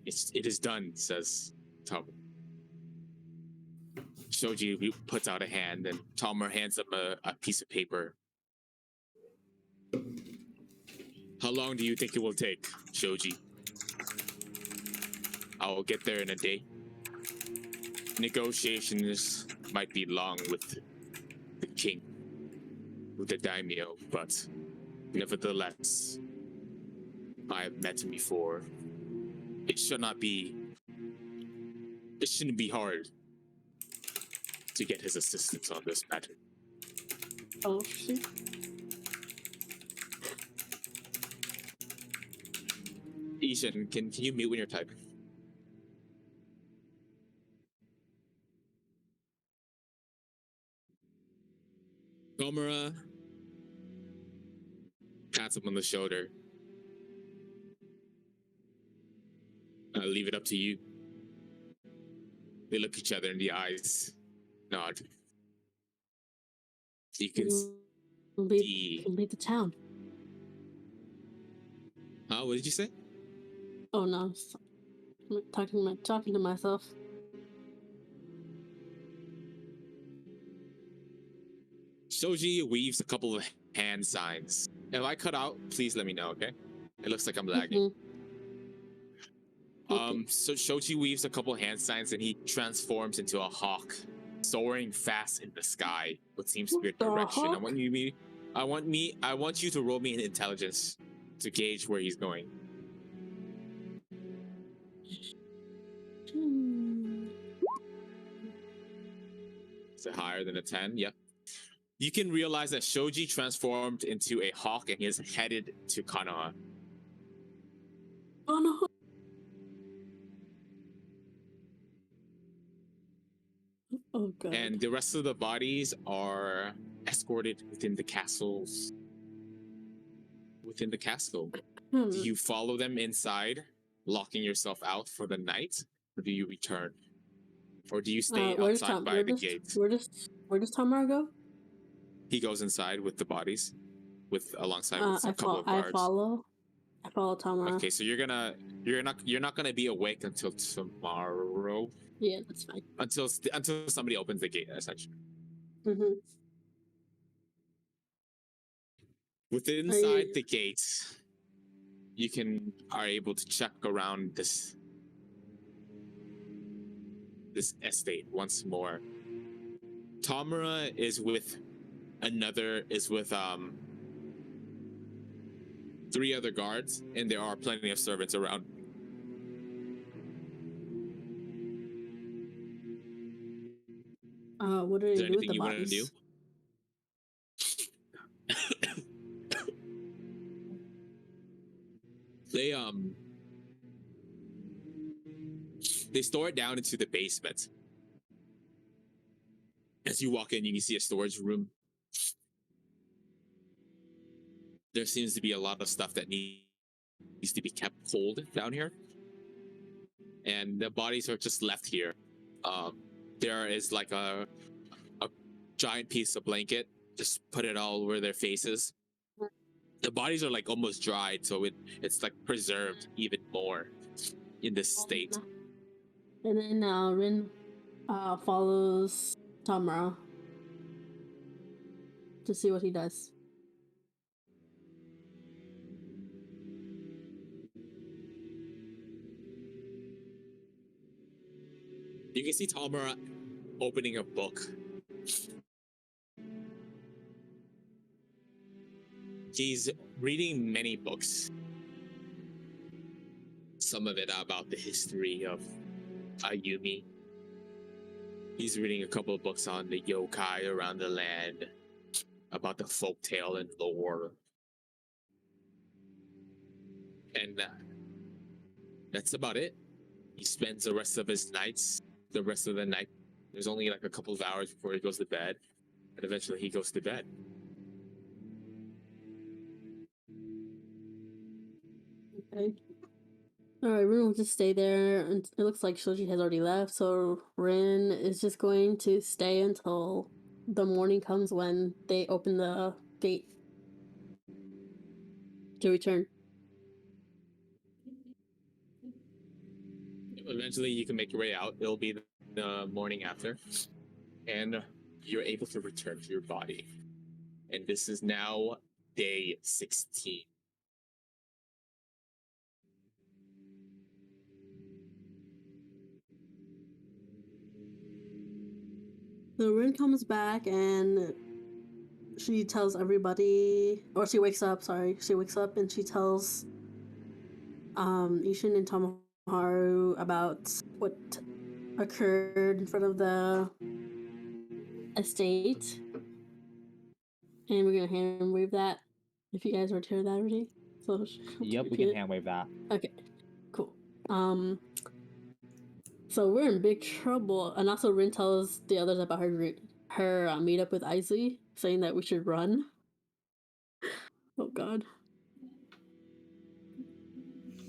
It is done, says Tom. Shoji puts out a hand and Tomer hands him a piece of paper. How long do you think it will take, Shoji? I will get there in a day. Negotiations might be long with the king, with the daimyo, but nevertheless, I have met him before. It shouldn't be hard to get his assistance on this matter. Oh, shit. Ishan, can you mute when you're typing? Gomora pats him on the shoulder. I'll leave it up to you. They look each other in the eyes, nod. You can see. Leave the town. What did you say? Oh no, I'm talking to myself. Shoji weaves a couple of hand signs. If I cut out, please let me know, okay? It looks like I'm lagging. Okay. So Shoji weaves a couple hand signs and he transforms into a hawk, soaring fast in the sky. What seems to be a direction. Hawk? I want you to roll me an intelligence to gauge where he's going. Is it higher than a 10? Yep. You can realize that Shoji transformed into a hawk and he is headed to Konoha. Oh no. Oh god. And the rest of the bodies are escorted within the castles. Within the castle. Do you follow them inside, locking yourself out for the night? Or do you return? Or do you stay outside by the gate? Where does Tamara go? He goes inside with the bodies, alongside with a couple of guards. I follow Tamara. Okay, so you're not gonna be awake until tomorrow. Yeah, that's fine. Until somebody opens the gate, essentially. Mm-hmm. Within inside the gate, you are able to check around this estate once more. Tamara is with 3 other guards, and there are plenty of servants around. What do they do with the Want to do? They store it down into the basement. As you walk in, you can see a storage room. There seems to be a lot of stuff that needs to be kept cold down here. And the bodies are just left here. There is like a giant piece of blanket. Just put it all over their faces. The bodies are like almost dried, so it's like preserved even more in this state. And then Rin follows Tamara. to see what he does. You can see Tamara opening a book. He's reading many books. Some of it about the history of Ayumi. He's reading a couple of books on the yokai around the land, about the folktale and lore. And that's about it. He spends the rest of the night. There's only like a couple of hours before he goes to bed. And eventually he goes to bed. Okay. Alright, Rin will just stay there, and it looks like Shoji has already left, so Rin is just going to stay until the morning comes when they open the gate to return. Eventually you can make your way out. It'll be the morning after. And you're able to return to your body. And this is now day 16. So Rin comes back and she tells everybody, or she wakes up and she tells Ishin and Tomoharu about what occurred in front of the estate. And we're gonna hand wave that if you guys were to hear that already. So Yep, we can hand wave that. Okay, cool. So we're in big trouble, and also Rin tells the others about her meetup with Isley, saying that we should run. Oh God.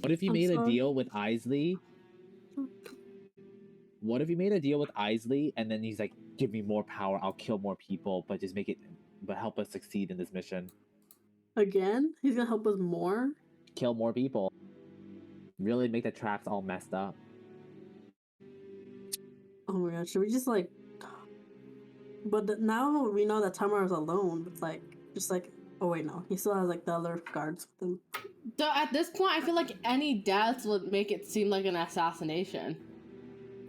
What if you I'm made a sorry. deal with Isley? What if you made a deal with Isley and then he's like, give me more power, I'll kill more people, but help us succeed in this mission. Again? He's gonna help us more? Kill more people. Really make the traps all messed up. Oh my God, should we just like... But now we know that Tamara's alone, it's like, oh wait, no. He still has like the other guards with him. So at this point, I feel like any deaths would make it seem like an assassination.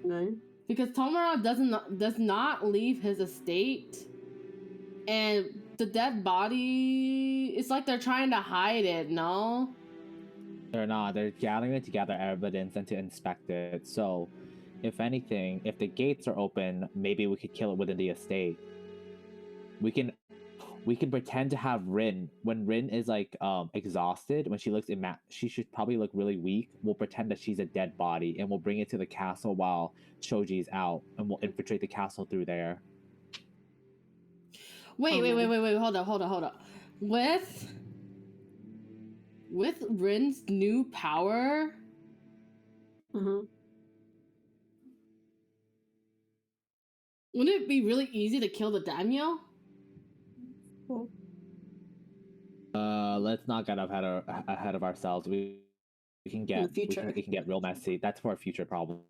Right? Because Tomura does not leave his estate, and the dead body, it's like they're trying to hide it, no? They're not. They're gathering together evidence and to inspect it. So, if anything, if the gates are open, maybe we could kill it within the estate. We can pretend to have Rin. When Rin is like exhausted, when she looks she should probably look really weak. We'll pretend that she's a dead body and we'll bring it to the castle while Shoji's out, and we'll infiltrate the castle through there. Wait, hold up. With Rin's new power, Mm-hmm. wouldn't it be really easy to kill the daimyo? Let's not get ahead of ourselves. We can get it can get real messy. That's for a future problem.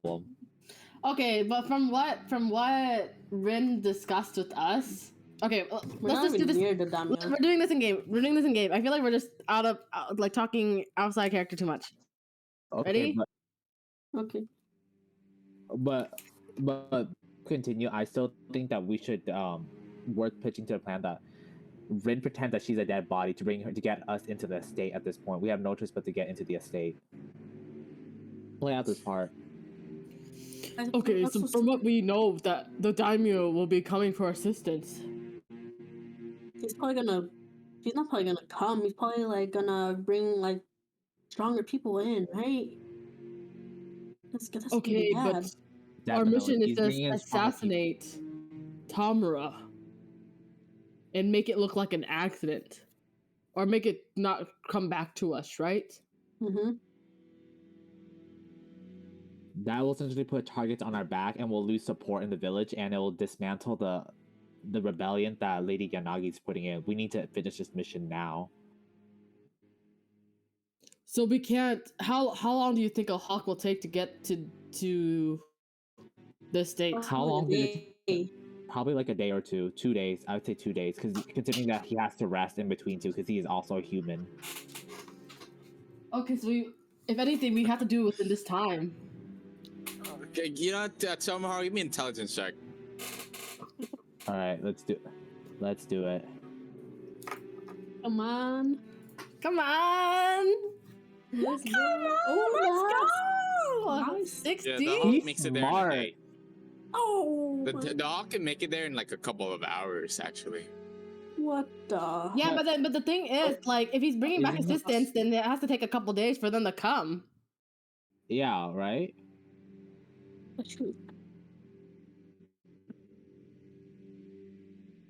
Okay, but from what Rin discussed with us, okay, let's just do this. We're doing this in game. I feel like we're just like talking outside character too much. Okay, Ready? Okay. But continue. I still think that we should worth pitching to the plan that Rin pretends that she's a dead body to get us into the estate at this point. We have no choice but to get into the estate. Play out this part. Okay, so from what we know, that the daimyo will be coming for assistance. He's not probably gonna come. He's probably like gonna bring like stronger people in, right? That's Okay, but our mission is to assassinate Tamura and make it look like an accident, or make it not come back to us, right? Mm-hmm. That will essentially put targets on our back, and we'll lose support in the village, and it will dismantle the rebellion that Lady Yanagi's putting in. We need to finish this mission now. So we can't. How long do you think a hawk will take to get to the state? How long did it? probably like a day or two, 2 days. I would say 2 days, because considering that he has to rest in between too, because he is also a human. Okay, so if anything, we have to do it within this time. Okay, you know what, Tomoharo, give me an intelligence check. All right, let's do it. Come on. Come on! Let's Come go. on! Oh, Let's nice. go! 60? Yeah, the hawk He's makes it there in a smart. day. Oh, The hawk can make it there in like a couple of hours, actually. what the? Yeah, but the thing is, like, if he's bringing back Isn't it- assistance, then it has to take a couple days for them to come. Yeah, right.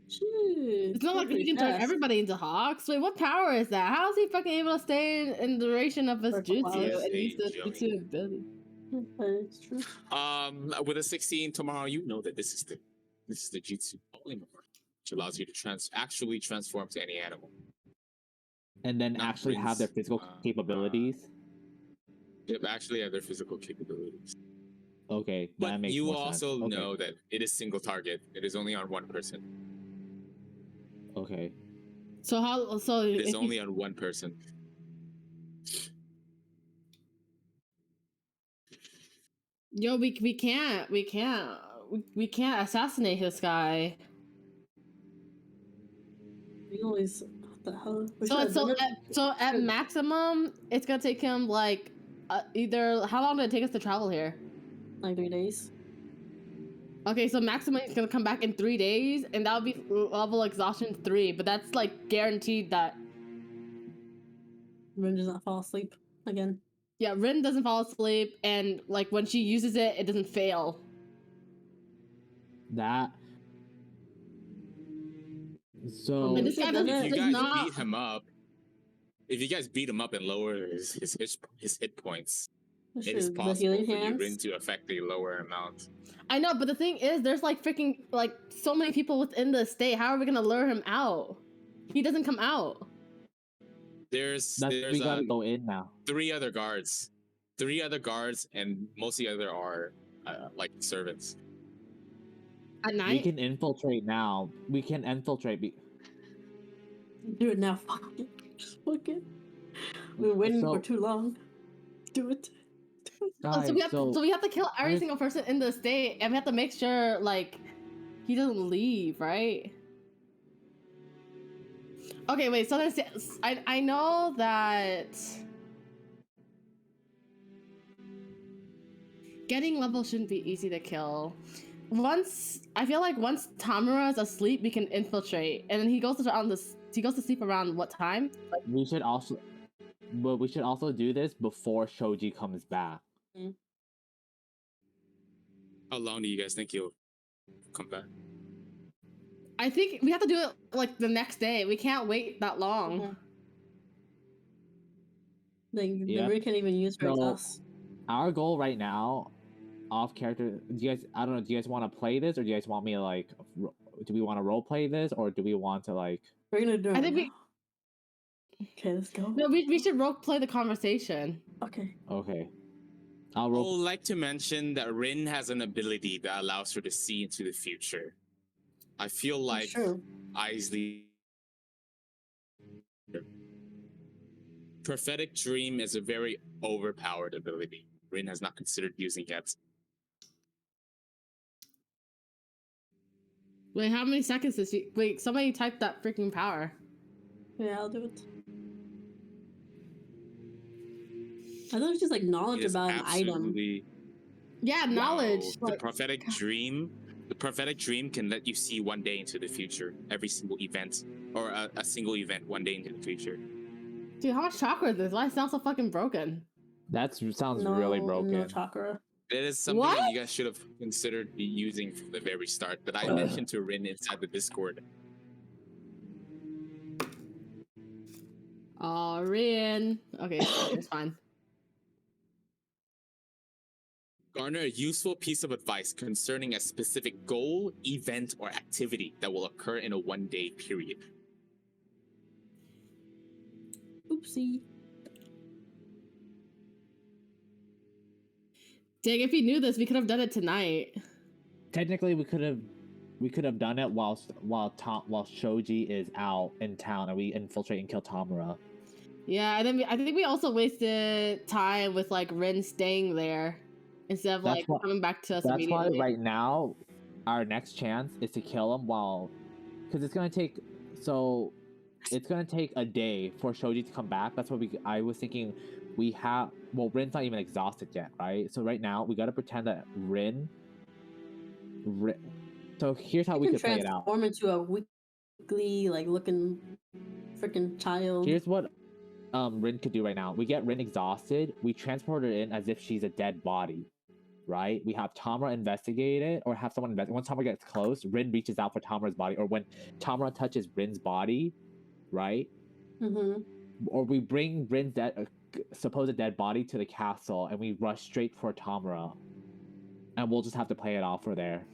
It's not like he can turn everybody into hawks. Wait, what power is that? How is he fucking able to stay in the duration of his For jutsu hours. and use the Hey, jutsu ability? It's true. With a 16 tomorrow, you know that this is the jutsu polymorph, which allows you to actually transform to any animal. And then Not actually have their Prince, physical capabilities. They actually have their physical capabilities. Okay, But that makes you more also sense. Okay. know that it is single target. It is only on one person. Okay. So how? So It is if only on one person. yo, we can't assassinate this guy. We always. What the hell? We So should've done it. at maximum, it's gonna take him like either. How long did it take us to travel here? Like 3 days. Okay, so maximum is gonna come back in 3 days, and that would be level exhaustion 3. But that's like guaranteed that. Rin does not fall asleep again. Yeah, Rin doesn't fall asleep, and like when she uses it, it doesn't fail. That. So Maybe this guy If If you does guys not. beat him up, and lower his hit points, it is the possible healing for you hands. Rin to affect a lower amount. I know, but the thing is, there's like freaking like so many people within the state. How are we gonna lure him out? He doesn't come out. There's we gotta go in now. 3 other guards, and most of the other are like servants. At We night? can infiltrate now. We can infiltrate. Do it now. Fuck it. Fuck it. We've been waiting for So- too long. Do it. Guys, So we have to kill every where's- single person in the state, and we have to make sure like he doesn't leave, right? Okay, wait. So there's, I know that getting level shouldn't be easy to kill. I feel like once Tamura is asleep, we can infiltrate, and then he goes to sleep around what time? we should also do this before Shoji comes back. How long do you guys think he'll come back? I think we have to do it like the next day. We can't wait that long. Then Yeah. we can't even use her So- us. Our goal right now, off character. Do you guys? I don't know. Do you guys want to play this, or do you guys want me to like? Do we want to role play this, or do we want to like? We're gonna do it. I think now. Okay, let's go. No, we should role play the conversation. Okay. Okay. I'll I role. would like to mention that Rin has an ability that allows her to see into the future. I feel like True. Isley. Prophetic Dream is a very overpowered ability. Rin has not considered using yet. Wait, how many seconds is she? Wait, somebody type that freaking power. Yeah, I'll do it. I thought it was just like knowledge It is about an item. absolutely- Yeah, knowledge. No, like- the prophetic dream can let you see one day into the future, every single event, or a single event one day into the future. Dude, how much chakra is this? Why it sounds so fucking broken? That sounds really broken. No chakra. It is something What? that you guys should have considered using from the very start that I mentioned to Rin inside the Discord. Oh, Rin. Okay, it's fine. Garner a useful piece of advice concerning a specific goal, event, or activity that will occur in a one-day period. Oopsie. Dang, if he knew this, we could have done it tonight. Technically, we could have we could have done it while Shoji is out in town and we infiltrate and kill Tamura. Yeah, and then I think we also wasted time with like Rin staying there instead of That's like what- coming back to us That's why immediately. right now, our next chance is to kill him because it's gonna take a day for Shoji to come back. That's what I was thinking. Rin's not even exhausted yet, right? So right now we gotta pretend that Rin. So here's how we could play it out. Transform into a weekly, like looking freaking child. Here's what Rin could do right now. We get Rin exhausted. We transport her in as if she's a dead body, right? We have Tamura investigate it, or have someone investigate. Once Tamura gets close, Rin reaches out for Tamura's body, or when Tamura touches Rin's body, right? Mm-hmm. Or we bring Rin's supposed dead body to the castle, and we rush straight for Tamura, and we'll just have to play it off for there.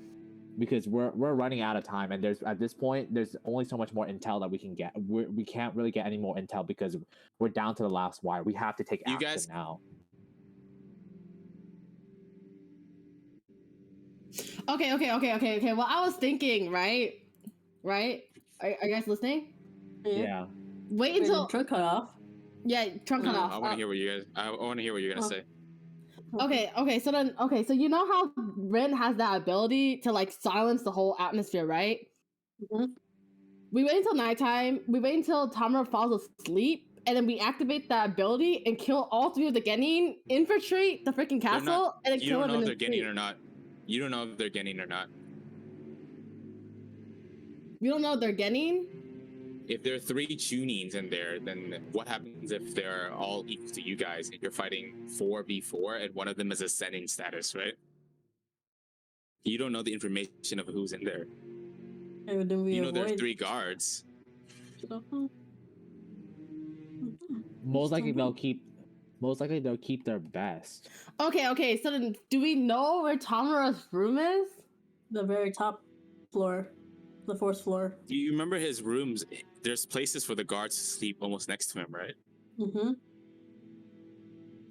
Because we're running out of time, and at this point there's only so much more intel that we can get. We can't really get any more intel because we're down to the last wire. We have to take action now. Okay. Well, I was thinking, right? Are you guys listening? Yeah. Wait until trunk cut off. Yeah, trunk cut off. I want to hear what you guys. I want to hear what you're gonna say. Okay, so you know how Rin has that ability to like silence the whole atmosphere, right? Mm-hmm. We wait until nighttime, we wait until Tamura falls asleep, and then we activate that ability and kill all three of the Genin, infiltrate the freaking castle, and then You kill don't them know in if the they're Genin sleep. or not. You don't know if they're Genin or not. You don't know if they're Genin? If there are 3 tunings in there, then what happens if they're all equal to you guys and you're fighting 4v4 and one of them is ascending status, right? You don't know the information of who's in there. And then we You know there's avoid- 3 guards. Most likely they'll keep their best. Okay, so then do we know where Tamura's room is? The very top floor. The 4th floor. You remember his rooms? There's places for the guards to sleep almost next to him, right? Mm-hmm.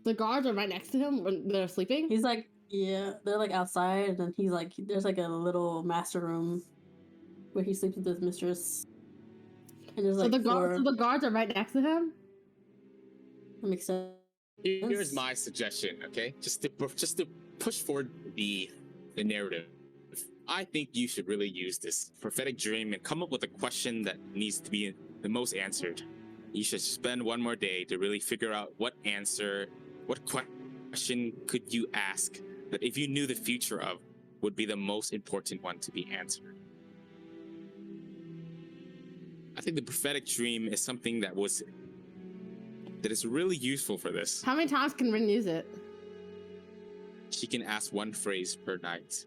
The guards are right next to him when they're sleeping? He's like, yeah, they're like outside, and then he's like, there's like a little master room where he sleeps with his mistress. And there's So like the guards are right next to him? That makes sense. Here's my suggestion, okay? Just to push forward the narrative. I think you should really use this prophetic dream and come up with a question that needs to be the most answered. You should spend one more day to really figure out what question could you ask that if you knew the future of would be the most important one to be answered. I think the prophetic dream is something that is really useful for this. How many times can Rin use it? She can ask one phrase per night.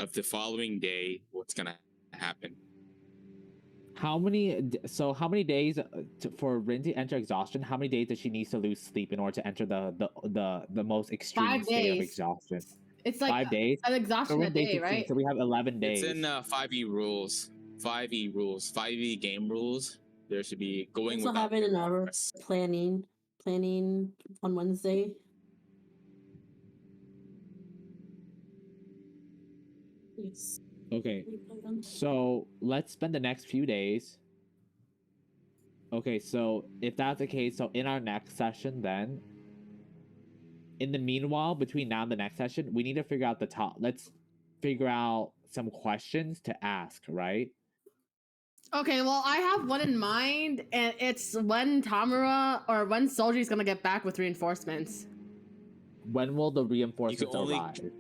Of the following day, what's gonna happen? How many days for Rin to enter exhaustion? How many days does she need to lose sleep in order to enter the most extreme 5 state of days. exhaustion? It's like 5 days. an exhaustion a day, 16, right? So we have 11 days. It's in 5e rules. 5e rules. 5e game rules. There should be going Also have it in our progress. planning on Wednesday. Yes. Okay, so let's spend the next few days. Okay, so if that's the case, so in our next session then, in the meanwhile, between now and the next session, we need to figure out let's figure out some questions to ask, right? Okay, well, I have one in mind, and it's when Tamura or when Soji's gonna get back with reinforcements. When will the reinforcements only- arrive?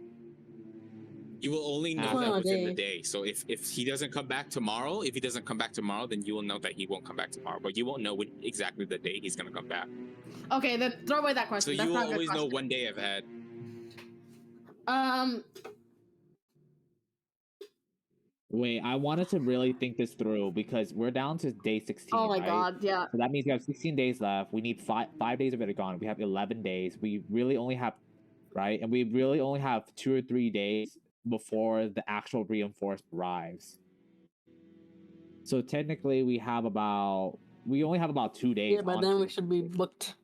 You will only know After that a within day. the day. So if he doesn't come back tomorrow, then you will know that he won't come back tomorrow. But you won't know exactly the day he's gonna come back. Okay, then throw away that So question. you That's will not a good always know question. one day ahead. Wait, I wanted to really think this through because we're down to day 16. Oh my right? god, yeah. So that means we have 16 days left. We need 5 days of it are gone. We have 11 days. We really only have, right? And we really only have 2 or 3 days before the actual reinforcement arrives. So technically, we only have about 2 days. Yeah, by then we should be booked.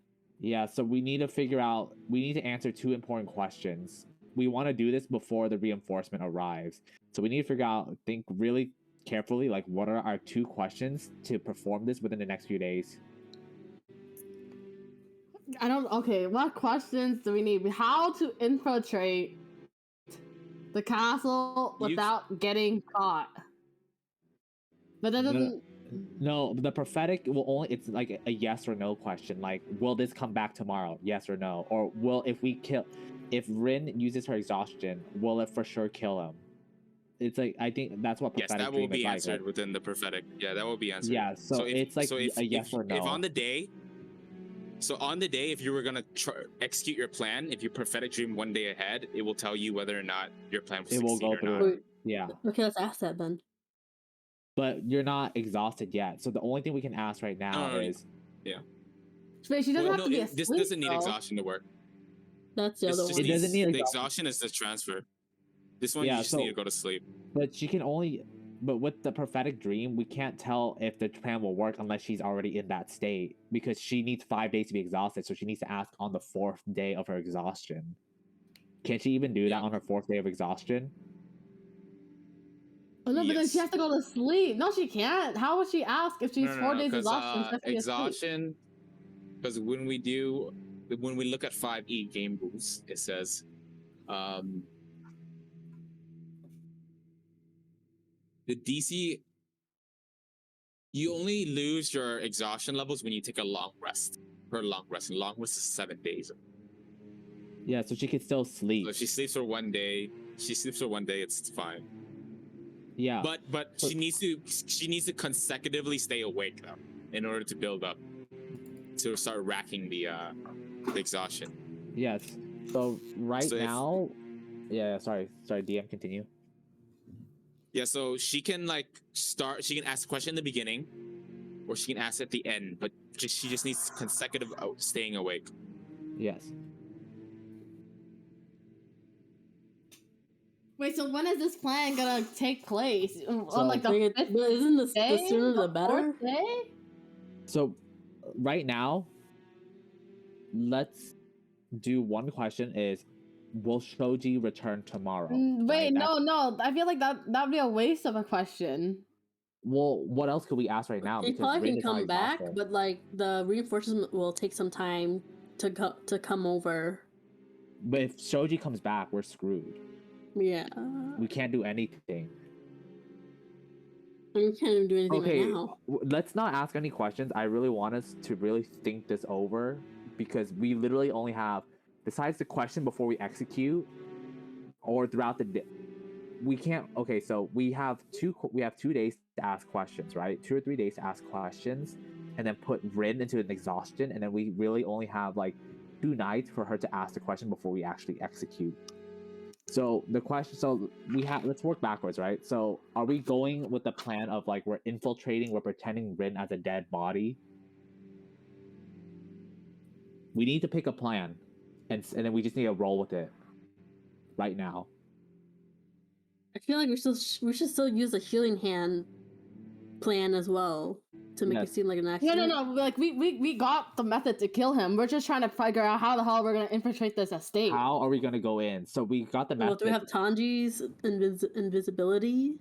Yeah, so we need to answer 2 important questions. we want to do this before the reinforcement arrives. So we need to figure out, think really carefully, like what are our 2 questions to perform this within the next few days. I don't. Okay, what questions do we need? How to infiltrate the castle without getting caught? But that doesn't. No, the prophetic will only, it's like a yes or no question. Like, will this come back tomorrow? Yes or no? Or if Rin uses her exhaustion, will it for sure kill him? It's like, I think that's what Yes, prophetic that will dream is be like, answered right? within the prophetic. Yeah, that will be answered. Yeah, so it's like a yes or no. If on the day, if you were gonna execute your plan, if you prophetic dream one day ahead, it will tell you whether or not your plan will It will succeed go or through. not. Wait, Yeah, okay, let's ask that then. but you're not exhausted yet. So the only thing we can ask right now No, is, Wait, she doesn't have to be this asleep, doesn't need though. exhaustion to work. That's the This other just one. It doesn't need the exhaustion. exhaustion is the transfer. This one Yeah, you just so- need to go to sleep. but she can only, but with the prophetic dream, we can't tell if the plan will work unless she's already in that state, because she needs 5 days to be exhausted. So she needs to ask on the 4th day of her exhaustion. Can she even do Yeah. that on her 4th day of exhaustion? Oh, no, but then she Yes. has to go to sleep. No, she can't. How would she ask if she's 4 days 'cause, exhaustion? She has to be asleep. exhaustion. Because when we look at 5e game rules, it says, the DC, you only lose your exhaustion levels when you take a long rest. Per long rest, and long rest is 7 days. Yeah, so she could still sleep. So if she sleeps for 1 day, it's fine. Yeah, But she needs to consecutively stay awake though, in order to build up, to start racking the exhaustion. yes. So So if- now, yeah. Sorry, DM, continue. Yeah, so she can she can ask a question in the beginning, or she can ask at the end, but she just needs consecutive staying awake. Yes. Wait, so when is this plan gonna take place? On So- like the Like, fifth but isn't the day? sooner the The better? 4th day? So right now, let's do one question: is will Shoji return tomorrow? Wait, Right? no. I feel like that'd be a waste of a question. Well, what else could we ask right now? He Because probably Rin can is not come back, exhausted. but like the reinforcements will take some time to come over. But if Shoji comes back, we're screwed. Yeah, We can't do anything. we can't even do anything Okay, right now. let's not ask any questions. I really want us to really think this over, because we literally only have, besides the question before we execute, or throughout the day, we can't. Okay, so we have 2 days to ask questions, right? 2 or 3 days to ask questions, and then put Rin into an exhaustion, and then we really only have like 2 nights for her to ask the question before we actually execute. So the question, so let's work backwards, right? So are we going with the plan of like we're pretending Rin as a dead body? We need to pick a plan, and then we just need to roll with it right now. I feel like we should still use the healing hand plan as well to make Yes. it seem like an No, accident. no. Like we got the method to kill him. We're just trying to figure out how the hell we're gonna infiltrate this estate. How are we gonna go in? So we got the Well, method. do we have Tanji's invisibility?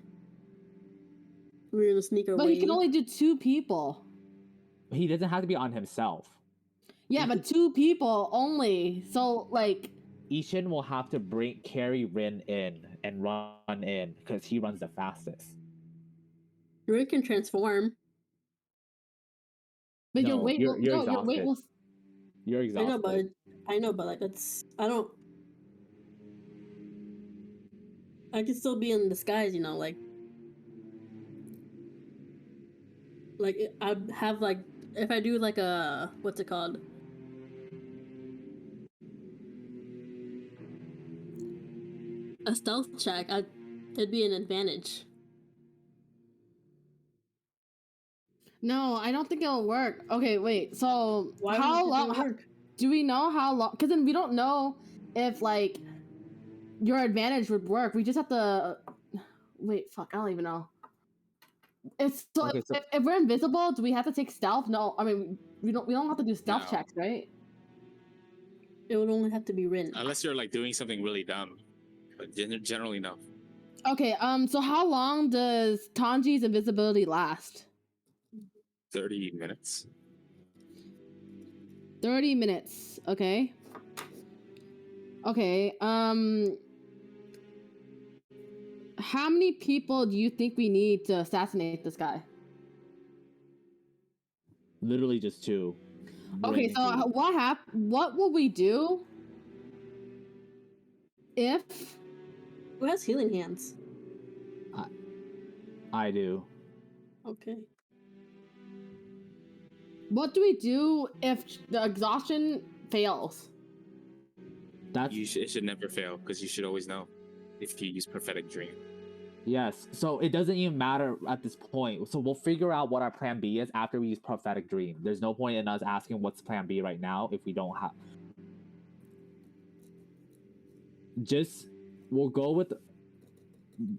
We're gonna sneak our But way. he can only do 2 people. He doesn't have to be on himself. Yeah, He but 2 people only. So like, Ishin will have to carry Rin in and run in because he runs the fastest. Rin can transform. but your No, weight you're will your weight exhausted. will. You're exhausted. I know, but like I can still be in disguise, like I have like if I do like a what's it called? A stealth check, it'd be an advantage. No, I don't think it'll work. Okay, wait. So Why how would long? it work? Do we know how long? Because then we don't know if like your advantage would work. We just have to wait. Fuck, I don't even know. It's so, Okay, so- if we're invisible, do we have to take stealth? No, I mean we don't have to do stealth No. checks, right? It would only have to be Rin. Unless you're like doing something really dumb. Generally, no. Okay, so how long does Tanji's invisibility last? 30 minutes. 30 minutes. Okay. Okay. How many people do you think we need to assassinate this guy? Literally just 2. Okay, Rin so and Lee. what will we do if Who has healing hands? I do. Okay. what do we do if the exhaustion fails? That's It should never fail because you should always know if you use prophetic dream. yes. So it doesn't even matter at this point. So we'll figure out what our plan B is after we use prophetic dream. There's no point in us asking what's plan B right now if we don't have. Just we'll go with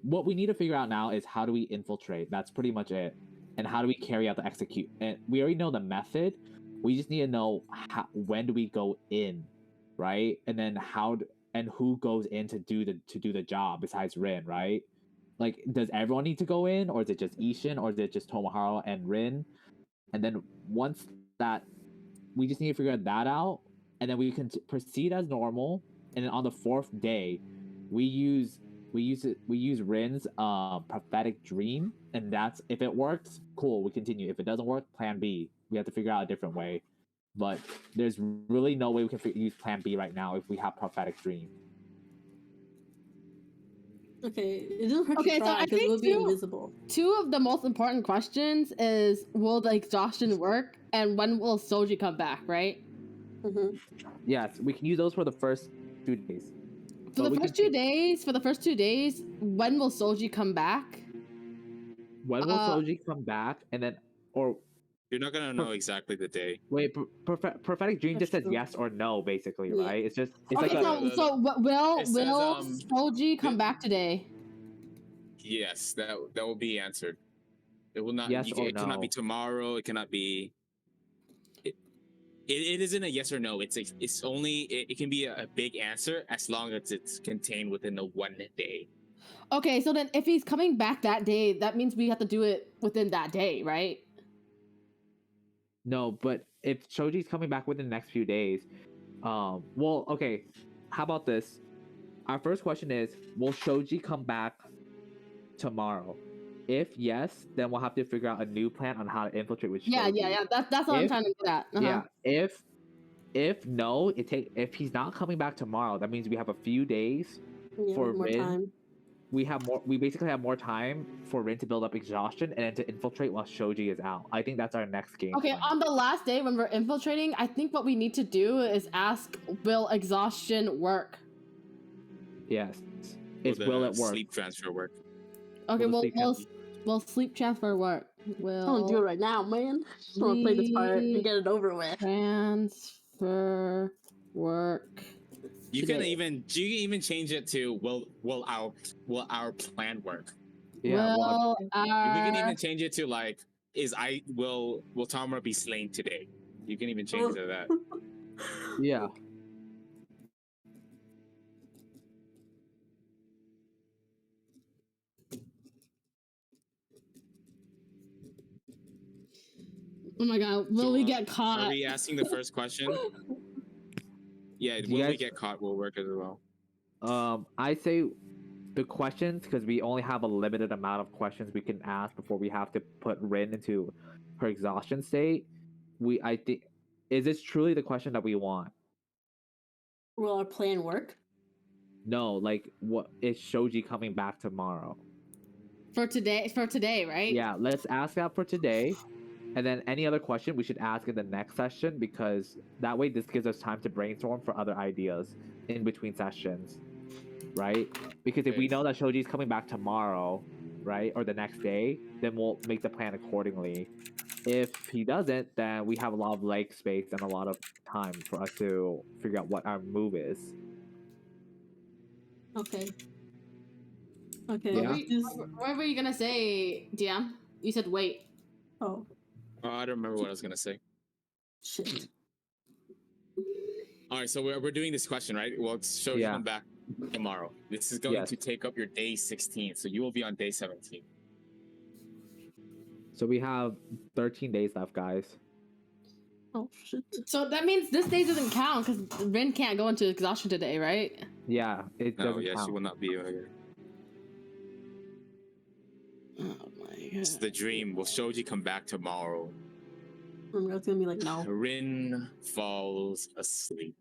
what we need to figure out now is how do we infiltrate. That's pretty much it. And how do we carry out the execute? And we already know the method. We just need to know when do we go in, right? And then and who goes in to do the job besides Rin, right? Like, does everyone need to go in, or is it just Ishin, or is it just Tomoharo and Rin? And then once that, we just need to figure that out, and then we can proceed as normal. And then on the 4th day, we use Rin's prophetic dream, and that's if it works, cool, we continue. If it doesn't work, plan B. We have to figure out a different way. But there's really no way we can use plan B right now if we have prophetic dream. Okay, it doesn't hurt Okay, to so try I because it think will be invisible. 2 of the most important questions is will the exhaustion work and when will Soji come back, right? Mm-hmm. Yes, we can use those for the first 2 days. For But the we first can 2 days, when will Soji come back? When will Soji come back? And then, or You're not gonna know exactly the day. wait, prophetic dream That's just says true. yes or no, basically, Yeah. right? It's Okay, like so will It says, Soji come back today? Yes, that will be answered. It will not. Yes or It cannot be no. tomorrow. It cannot be. It isn't a yes or no. It's only. It can be a big answer as long as it's contained within the 1 day. Okay, so then if he's coming back that day, that means we have to do it within that day, right? No, but if Shoji's coming back within the next few days, well, okay. How about this? Our first question is: will Shoji come back tomorrow? If yes, then we'll have to figure out a new plan on how to infiltrate with Shoji. Yeah. That's what I'm trying to get at. Yeah. If no, if he's not coming back tomorrow, that means we have a few days Yeah, for more Rin. time. We basically have more time for Rin to build up exhaustion and then to infiltrate while Shoji is out. I think that's our next game Okay, plan. on the last day when we're infiltrating, I think what we need to do is ask, will exhaustion work? Yes. Will it work? Sleep transfer work. Okay, Will the will sleep transfer work? I don't do it right now, man. I just want to play this part and get it over with. Transfer work. You can today. even change it to will our plan work? Yeah. Will We can even our change it to like will Tamara be slain today? You can even change it to that. yeah. oh my god, will we get caught? Are we asking the first question? Yeah, Do you will we guys- get caught will work as well. I say the questions, because we only have a limited amount of questions we can ask before we have to put Rin into her exhaustion state. I think, is this truly the question that we want? Will our plan work? No, like, what is Shoji coming back tomorrow? For today, right? Yeah, let's ask that for today. And then any other question we should ask in the next session, because that way this gives us time to brainstorm for other ideas in between sessions, right? Because if we know that Shoji's coming back tomorrow, right, or the next day, then we'll make the plan accordingly. If he doesn't, then we have a lot of leg space and a lot of time for us to figure out what our move is. Okay. Okay. Yeah. What were you gonna say, DM? You said wait. Oh, I don't remember what I was gonna say. shit. All right, so we're doing this question, right? Well, Shoji Yeah. come back tomorrow. This is going Yes. to take up your day 16, so you will be on day 17. So we have 13 days left, guys. Oh shit. So that means this day doesn't count because Rin can't go into exhaustion today, right? Yeah, it No, doesn't yeah, count. she will not be here. Oh my This is the dream. Will Shoji come back tomorrow? I'm gonna be like, no. Rin falls asleep.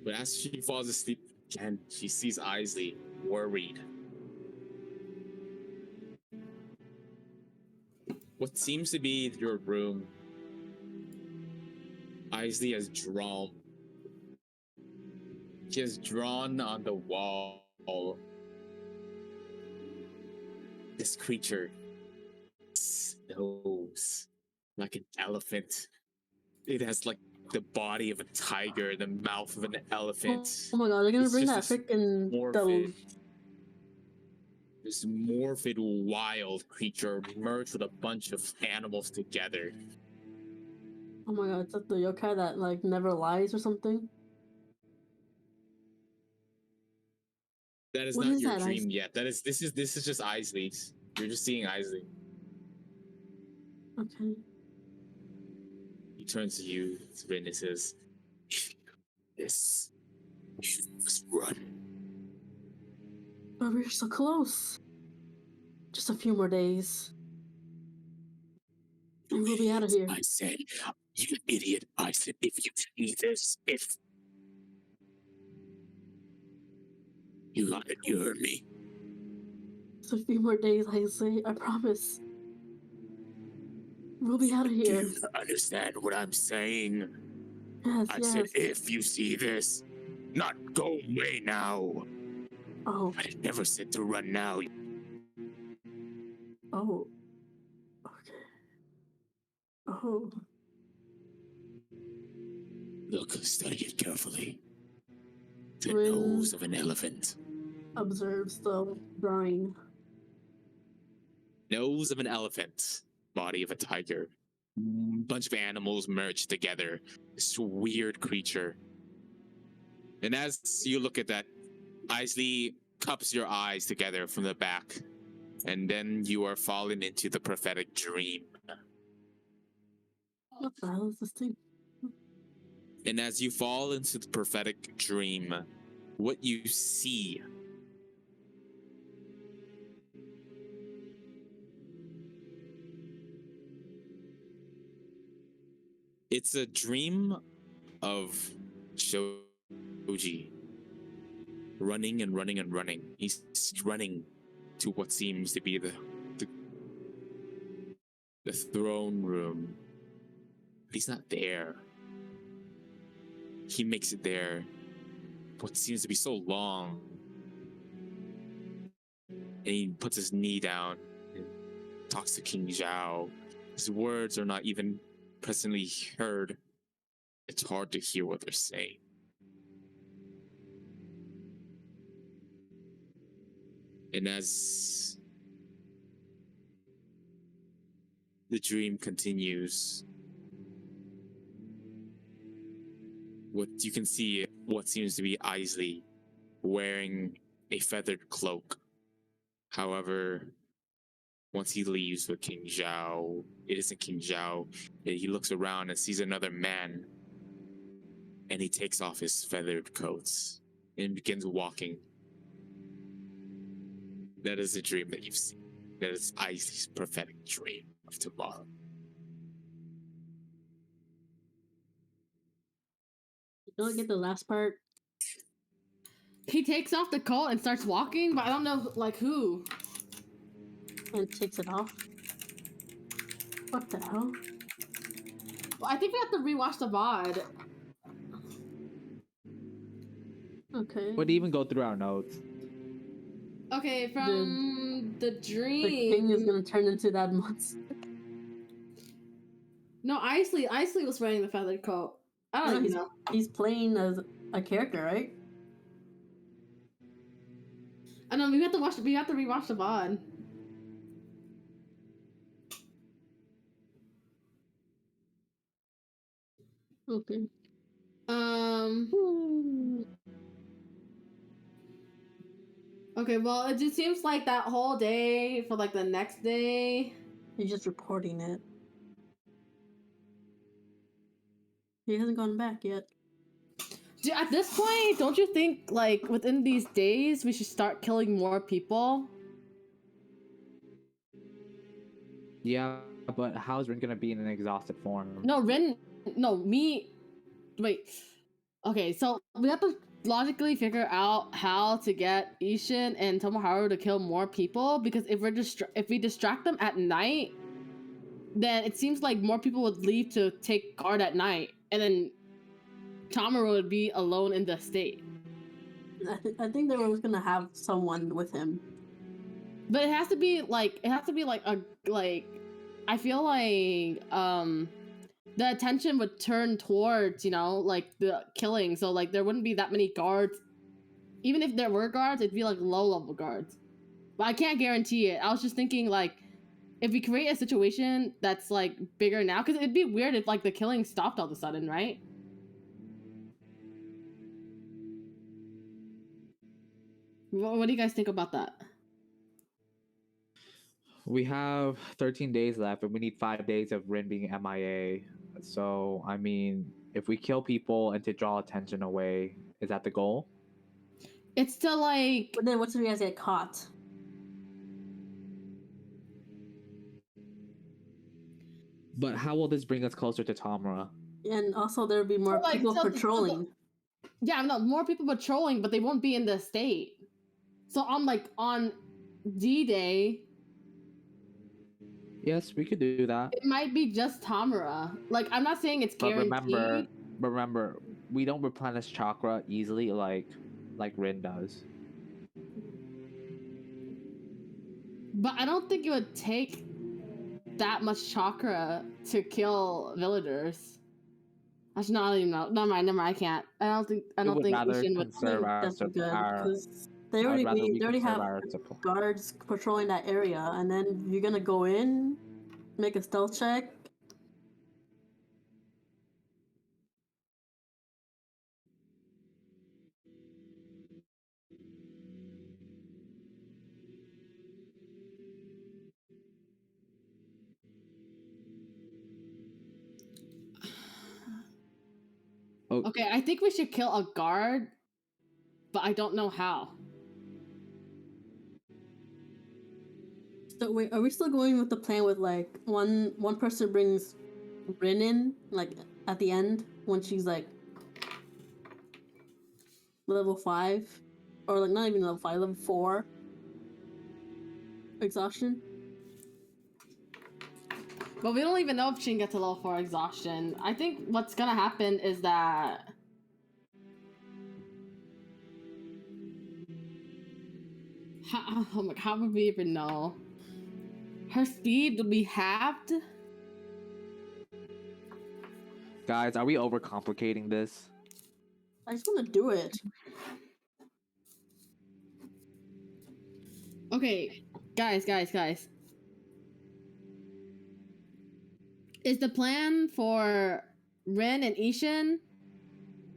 But as she falls asleep again, she sees Isley worried. What seems to be your room, Isley has drawn. She has drawn on the wall this creature. Its nose like an elephant. It has like the body of a tiger, the mouth of an elephant. Oh my god, they're gonna It's bring that just this freaking morphed, this morphed wild creature merged with a bunch of animals together. Oh my god, is that the yokai that like never lies or something? That is What not is your that, dream yet. This is just Isley's. You're just seeing Isley. Okay. He turns to you, Rin, and says, "This, you must run." But we're so close. Just a few more days. And we'll be out of here. I said, you idiot! I said, if you see this, if you got it, you heard me. Just a few more days, I say. I promise. We'll be out of Do here. you understand what I'm saying? Yes, I yes. said, if you see this, not go away now. Oh, I never said to run now. oh. Okay. Oh. Look, study it carefully. The Rin nose of an elephant. observes the drawing. Nose of an elephant. Body of a tiger. Bunch of animals merged together. This weird creature. And as you look at that, Isley cups your eyes together from the back. And then you are fallen into the prophetic dream. What the hell is this thing? And as you fall into the prophetic dream, what you see it's a dream of Shoji running and running and running. He's running to what seems to be the throne room. But he's not there. He makes it there. What seems to be so long. And he puts his knee down and talks to King Zhao. His words are not even presently heard. It's hard to hear what they're saying. And as the dream continues, what you can see what seems to be Isley wearing a feathered cloak. However, once he leaves with King Zhao, it isn't King Zhao. He looks around and sees another man, and he takes off his feathered coats and begins walking. That is a dream that you've seen. That is Isley's prophetic dream of tomorrow. You don't get the last part? He takes off the coat and starts walking, but I don't know like who. And takes it off? What the hell? Well, I think we have to rewatch the VOD. Okay. Would even go through our notes. Okay, from the The king is dream. gonna turn into that monster. No, Isley was wearing the feathered coat. I don't even know. He's playing as a character, right? I know we have to rewatch the VOD. Okay. Okay, well, it just seems like that whole day for like the next day. He's just reporting it. He hasn't gone back yet. At this point, don't you think like within these days we should start killing more people? Yeah, but how's Rin gonna be in an exhausted form? No, Rin. No, me. Wait. Okay, so we have to logically figure out how to get Ishin and Tomoharu to kill more people, because if we distract them at night, then it seems like more people would leave to take guard at night, and then Tomoharu would be alone in the state. I think they were gonna have someone with him. But it has to be like I feel like the attention would turn towards, like the killing. So like there wouldn't be that many guards. Even if there were guards, it'd be like low level guards. But I can't guarantee it. I was just thinking like if we create a situation that's like bigger now, because it'd be weird if like the killing stopped all of a sudden, right? What do you guys think about that? We have 13 days left, and we need 5 days of Rin being MIA. So, I mean, if we kill people and to draw attention away, is that the goal? It's to like But then, what's if you guys get caught? But how will this bring us closer to Tamra? And also, there would be more like, people so- patrolling. yeah, no, more people patrolling, but they won't be in the state. So on D-Day, Yes, we could do that. it might be just Tamara. Like, I'm not saying it's But guaranteed. remember, we don't replenish chakra easily like Rin does. But I don't think it would take that much chakra to kill villagers. Actually, no, I don't even know. Never mind. I can't. I don't think rather Ishin would. conserve our That's good our. because they I'd rather we already conserve have our support. guards patrolling that area, and then you're gonna go in, make a stealth check. Oh, Okay, I think we should kill a guard, but I don't know how. So wait, are we still going with the plan with like one person brings Rin in like at the end when she's like level 5, or like not even level 5, level 4 exhaustion? But we don't even know if she can get to level 4 exhaustion. I think what's gonna happen is that how would we even know? Her speed would be halved. guys, are we overcomplicating this? I just want to do it. Okay, guys. Is the plan for Rin and Ishin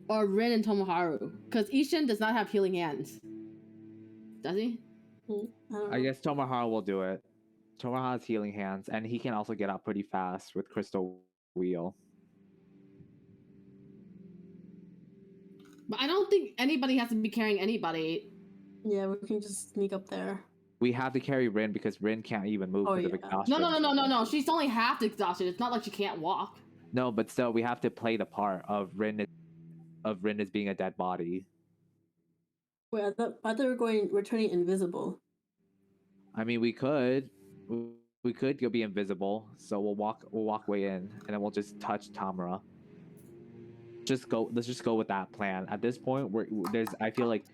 or Rin and Tomoharu? Because Ishin does not have healing hands. Does he? I guess Tomoharu will do it. Tomoharu has healing hands, and he can also get out pretty fast with Crystal Wheel. But I don't think anybody has to be carrying anybody. Yeah, we can just sneak up there. We have to carry Rin because Rin can't even move Oh, because of yeah. exhaustion. No. She's only half exhausted. It's not like she can't walk. No, but still, we have to play the part of Rin as being a dead body. Wait, I thought we're turning invisible. I mean, we could go be invisible, so we'll walk way in, and then we'll just touch Tamara. Let's just go with that plan. At this point, I feel like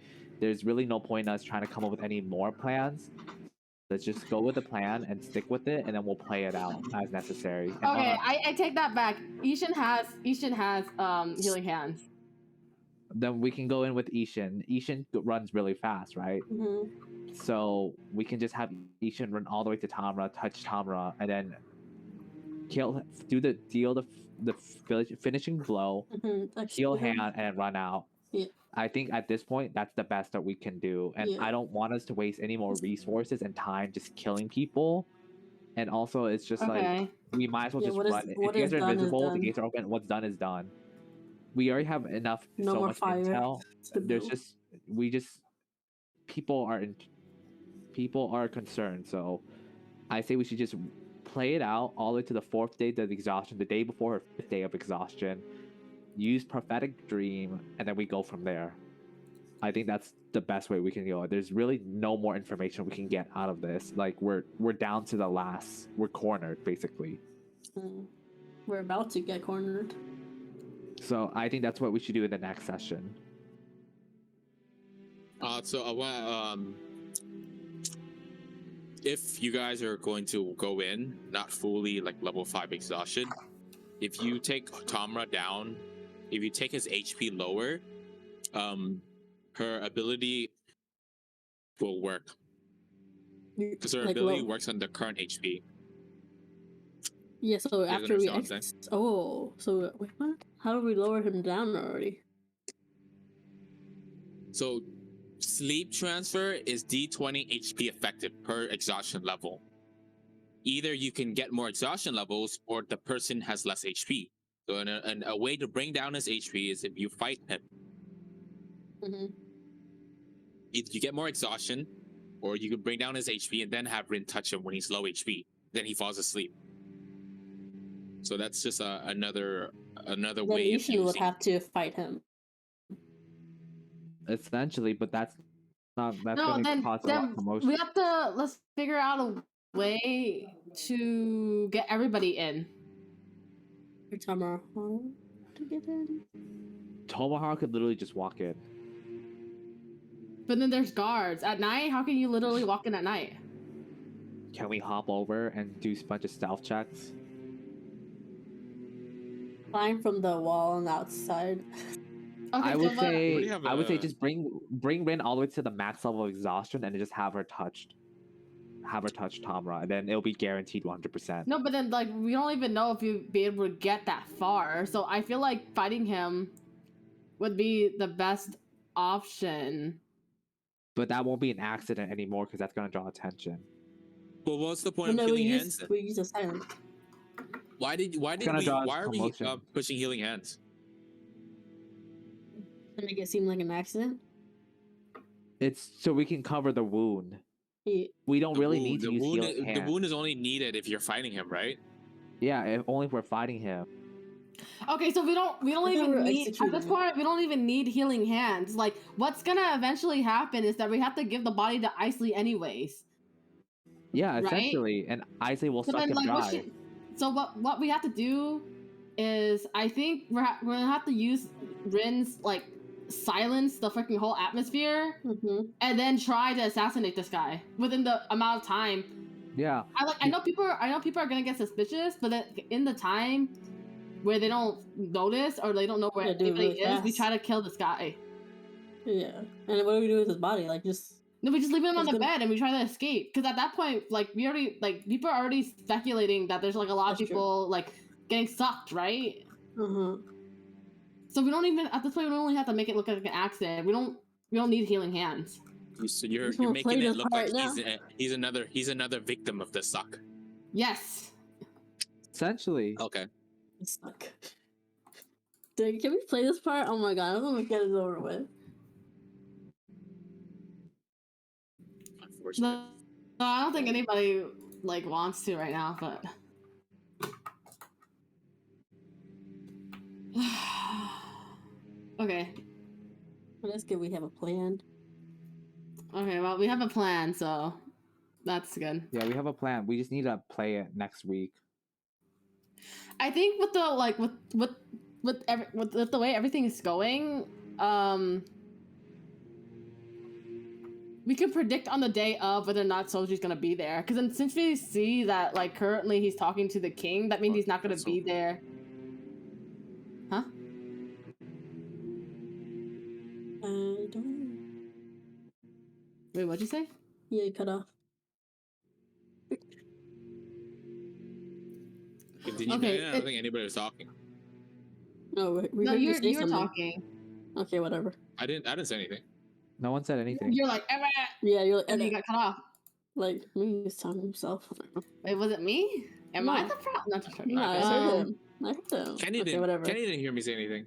there's really no point in us trying to come up with any more plans. Let's just go with the plan and stick with it, and then we'll play it out as necessary. And Okay, I take that back. Ishin has healing hands. then we can go in with Ishin. Ishin runs really fast, right? Mm-hmm. So we can just have Ishin run all the way to Tamra, touch Tamra, and then do the finishing blow, heal Execute him. hand, and run out. Yeah. I think at this point that's the best that we can do, and Yeah. I don't want us to waste any more resources and time just killing people. And also, it's just like Okay. we might as well Yeah, just what is- run. If what you is guys are done is invisible, the done. gates are open. What's done is done. We already have enough, No so more much fire. intel. to There's build. just people are concerned. So I say we should just play it out all the way to the 4th day of exhaustion, the day before her 5th day of exhaustion. Use prophetic dream, and then we go from there. I think that's the best way we can go. There's really no more information we can get out of this. Like we're down to the last. We're cornered basically. We're about to get cornered. So I think that's what we should do in the next session. So I want if you guys are going to go in not fully like level 5 exhaustion, if you take Tamra down, if you take his HP lower, her ability will work because her ability works on the current HP. Yeah, so guys after we understand what I'm saying? so wait, what? How do we lower him down already? So sleep transfer is D20 HP effective per exhaustion level. Either you can get more exhaustion levels or the person has less HP. So a way to bring down his HP is if you fight him. Either you get more exhaustion or you can bring down his HP and then have Rin touch him when he's low HP. Then he falls asleep. So that's just another Then way of Ishin would using. have to fight him. Essentially, but that's No, going to then cause a lot of commotion. we have to let's figure out a way to get everybody in. Tamara, to get in. Tomahawk could literally just walk in. But then there's guards at night. How can you literally walk in at night? Can we hop over and do a bunch of stealth checks? Climb from the wall on the outside. Okay, I would so say have just bring Rin all the way to the max level of exhaustion and just have her touch Tamra, and then it'll be guaranteed 100%. no, but then like we don't even know if you'd be able to get that far. So I feel like fighting him would be the best option. But that won't be an accident anymore because that's going to draw attention. Well, what's the point And of then healing hands? Then? we use the silence. Why are we commotion. pushing healing hands? To make it seem like an accident. It's so we can cover the wound. Yeah. We don't really need to use healing The hands. wound is only needed if you're fighting him, right? Yeah, only if we're fighting him. Okay, so we don't even need at this point. We don't even need healing hands. Like, what's gonna eventually happen is that we have to give the body to Isley anyways. Yeah, Right? essentially, and Isley will suck him dry. So what we have to do is, I think we're gonna have to use Rin's like silence the freaking whole atmosphere, and then try to assassinate this guy within the amount of time. Yeah. I know people are gonna get suspicious, but then in the time where they don't notice or they don't know where anybody is, we try to kill this guy. Yeah. And what do we do with his body? Like just No, we just leave him on the bed and we try to escape. Because at that point, like people are already speculating that there's like a lot of people like getting sucked, right? So we don't even at this point we only have to make it look like an accident. We don't need healing hands. So you're making it look like he's another victim of the suck. Yes. Essentially. Okay. Suck. Dude, can we play this part? Oh my god, I want to get it over with. Unfortunately. No, I don't think anybody like wants to right now, but okay. Well, that's good. We have a plan. Okay, well we have a plan, so that's good. Yeah, we have a plan. We just need to play it next week. I think with the like with the way everything is going, we can predict on the day of whether or not Soji's gonna be there. Because then since we see that like currently he's talking to the king, that means he's not gonna be there. Huh? I don't. Wait, what'd you say? Yeah, cut off. Give Continue. Okay, I don't think anybody was talking. No, we No, heard you you're say you're something. talking. Okay, whatever. I didn't say anything. No one said anything. You're like, Yeah, you're and then you got cut off. like me. He's talking to himself. Wait, was it me? Am I No. the problem? No, just joking. No, I Okay. heard him. I heard him. Kenny Okay, didn't. whatever. Kenny didn't hear me say anything.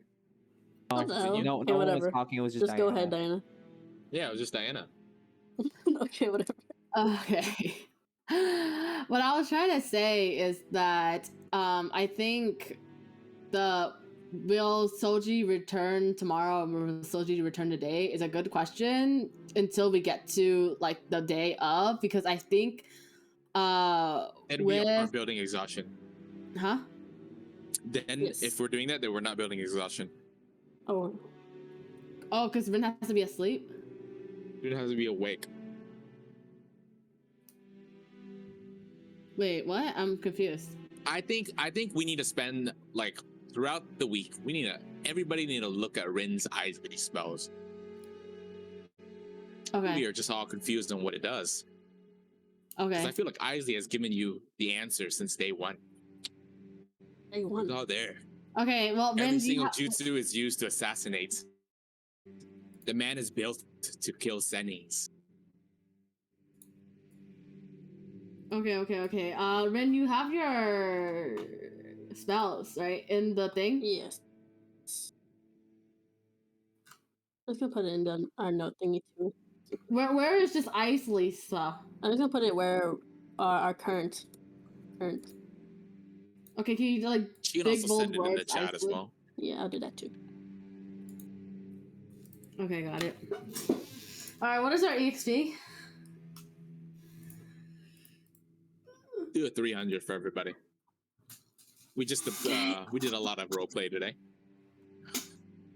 What the hell? No, Okay, no one was whatever. talking. It was just Just go Diana. ahead, Diana. Yeah, it was just Diana. Okay, whatever. Okay. What I was trying to say is that I think will Soji return tomorrow or will Soji return today is a good question until we get to like the day of, because I think And we with are building exhaustion. huh? Then, Yes. if we're doing that, then we're not building exhaustion. Oh, Oh, because Rin has to be asleep. It has to be awake. Wait, what? I'm confused. I think we need to spend like throughout the week. Everybody need to look at Rin's eyes when he spells. We Okay. are just all confused on what it does. Because Okay. I feel like Isley has given you the answer since day one. day It's one. all there. Okay. Well, Every Rin, do you single ha- jutsu is used to assassinate. The man is built to kill Senings. Okay. Rin, you have your spells, right? In the thing? Yes. I'm just gonna put it in our note thingy too. Where is just Isley stuff? I'm just gonna put it where our current. Okay, can you like She can big also bold send it in the words, chat as Isley? well. Yeah, I'll do that too. Okay, got it. Alright, what is our EXP? Do a 300 for everybody. We just we did a lot of roleplay today.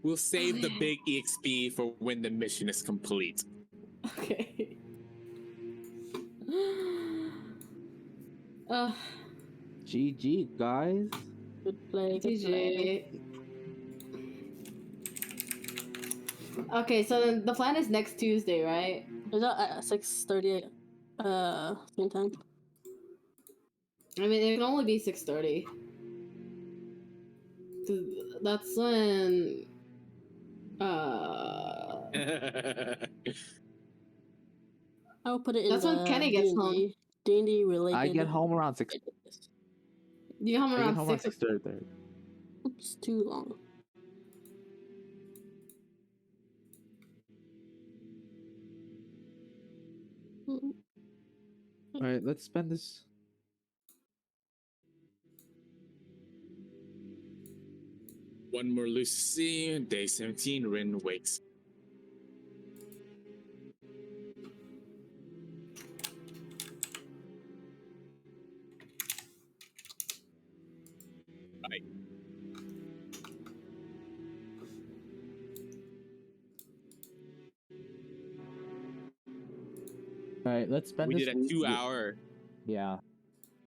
We'll save the big EXP for when the mission is complete. Okay. GG, guys. Good play. Good play. GG. Okay, so then the plan is next Tuesday, right? Is that at 6:30? Same time. I mean, it can only be 6:30. That's when. I'll put it in That's the when Kenny gets home. D&D related. I get home around 6. You come I get around home around 6. 6:30. It's too long. All right, let's spend this. One more Lucy. Day 17. Rin wakes. Right. All right, let's spend We this. did a week- 2 hour. Yeah.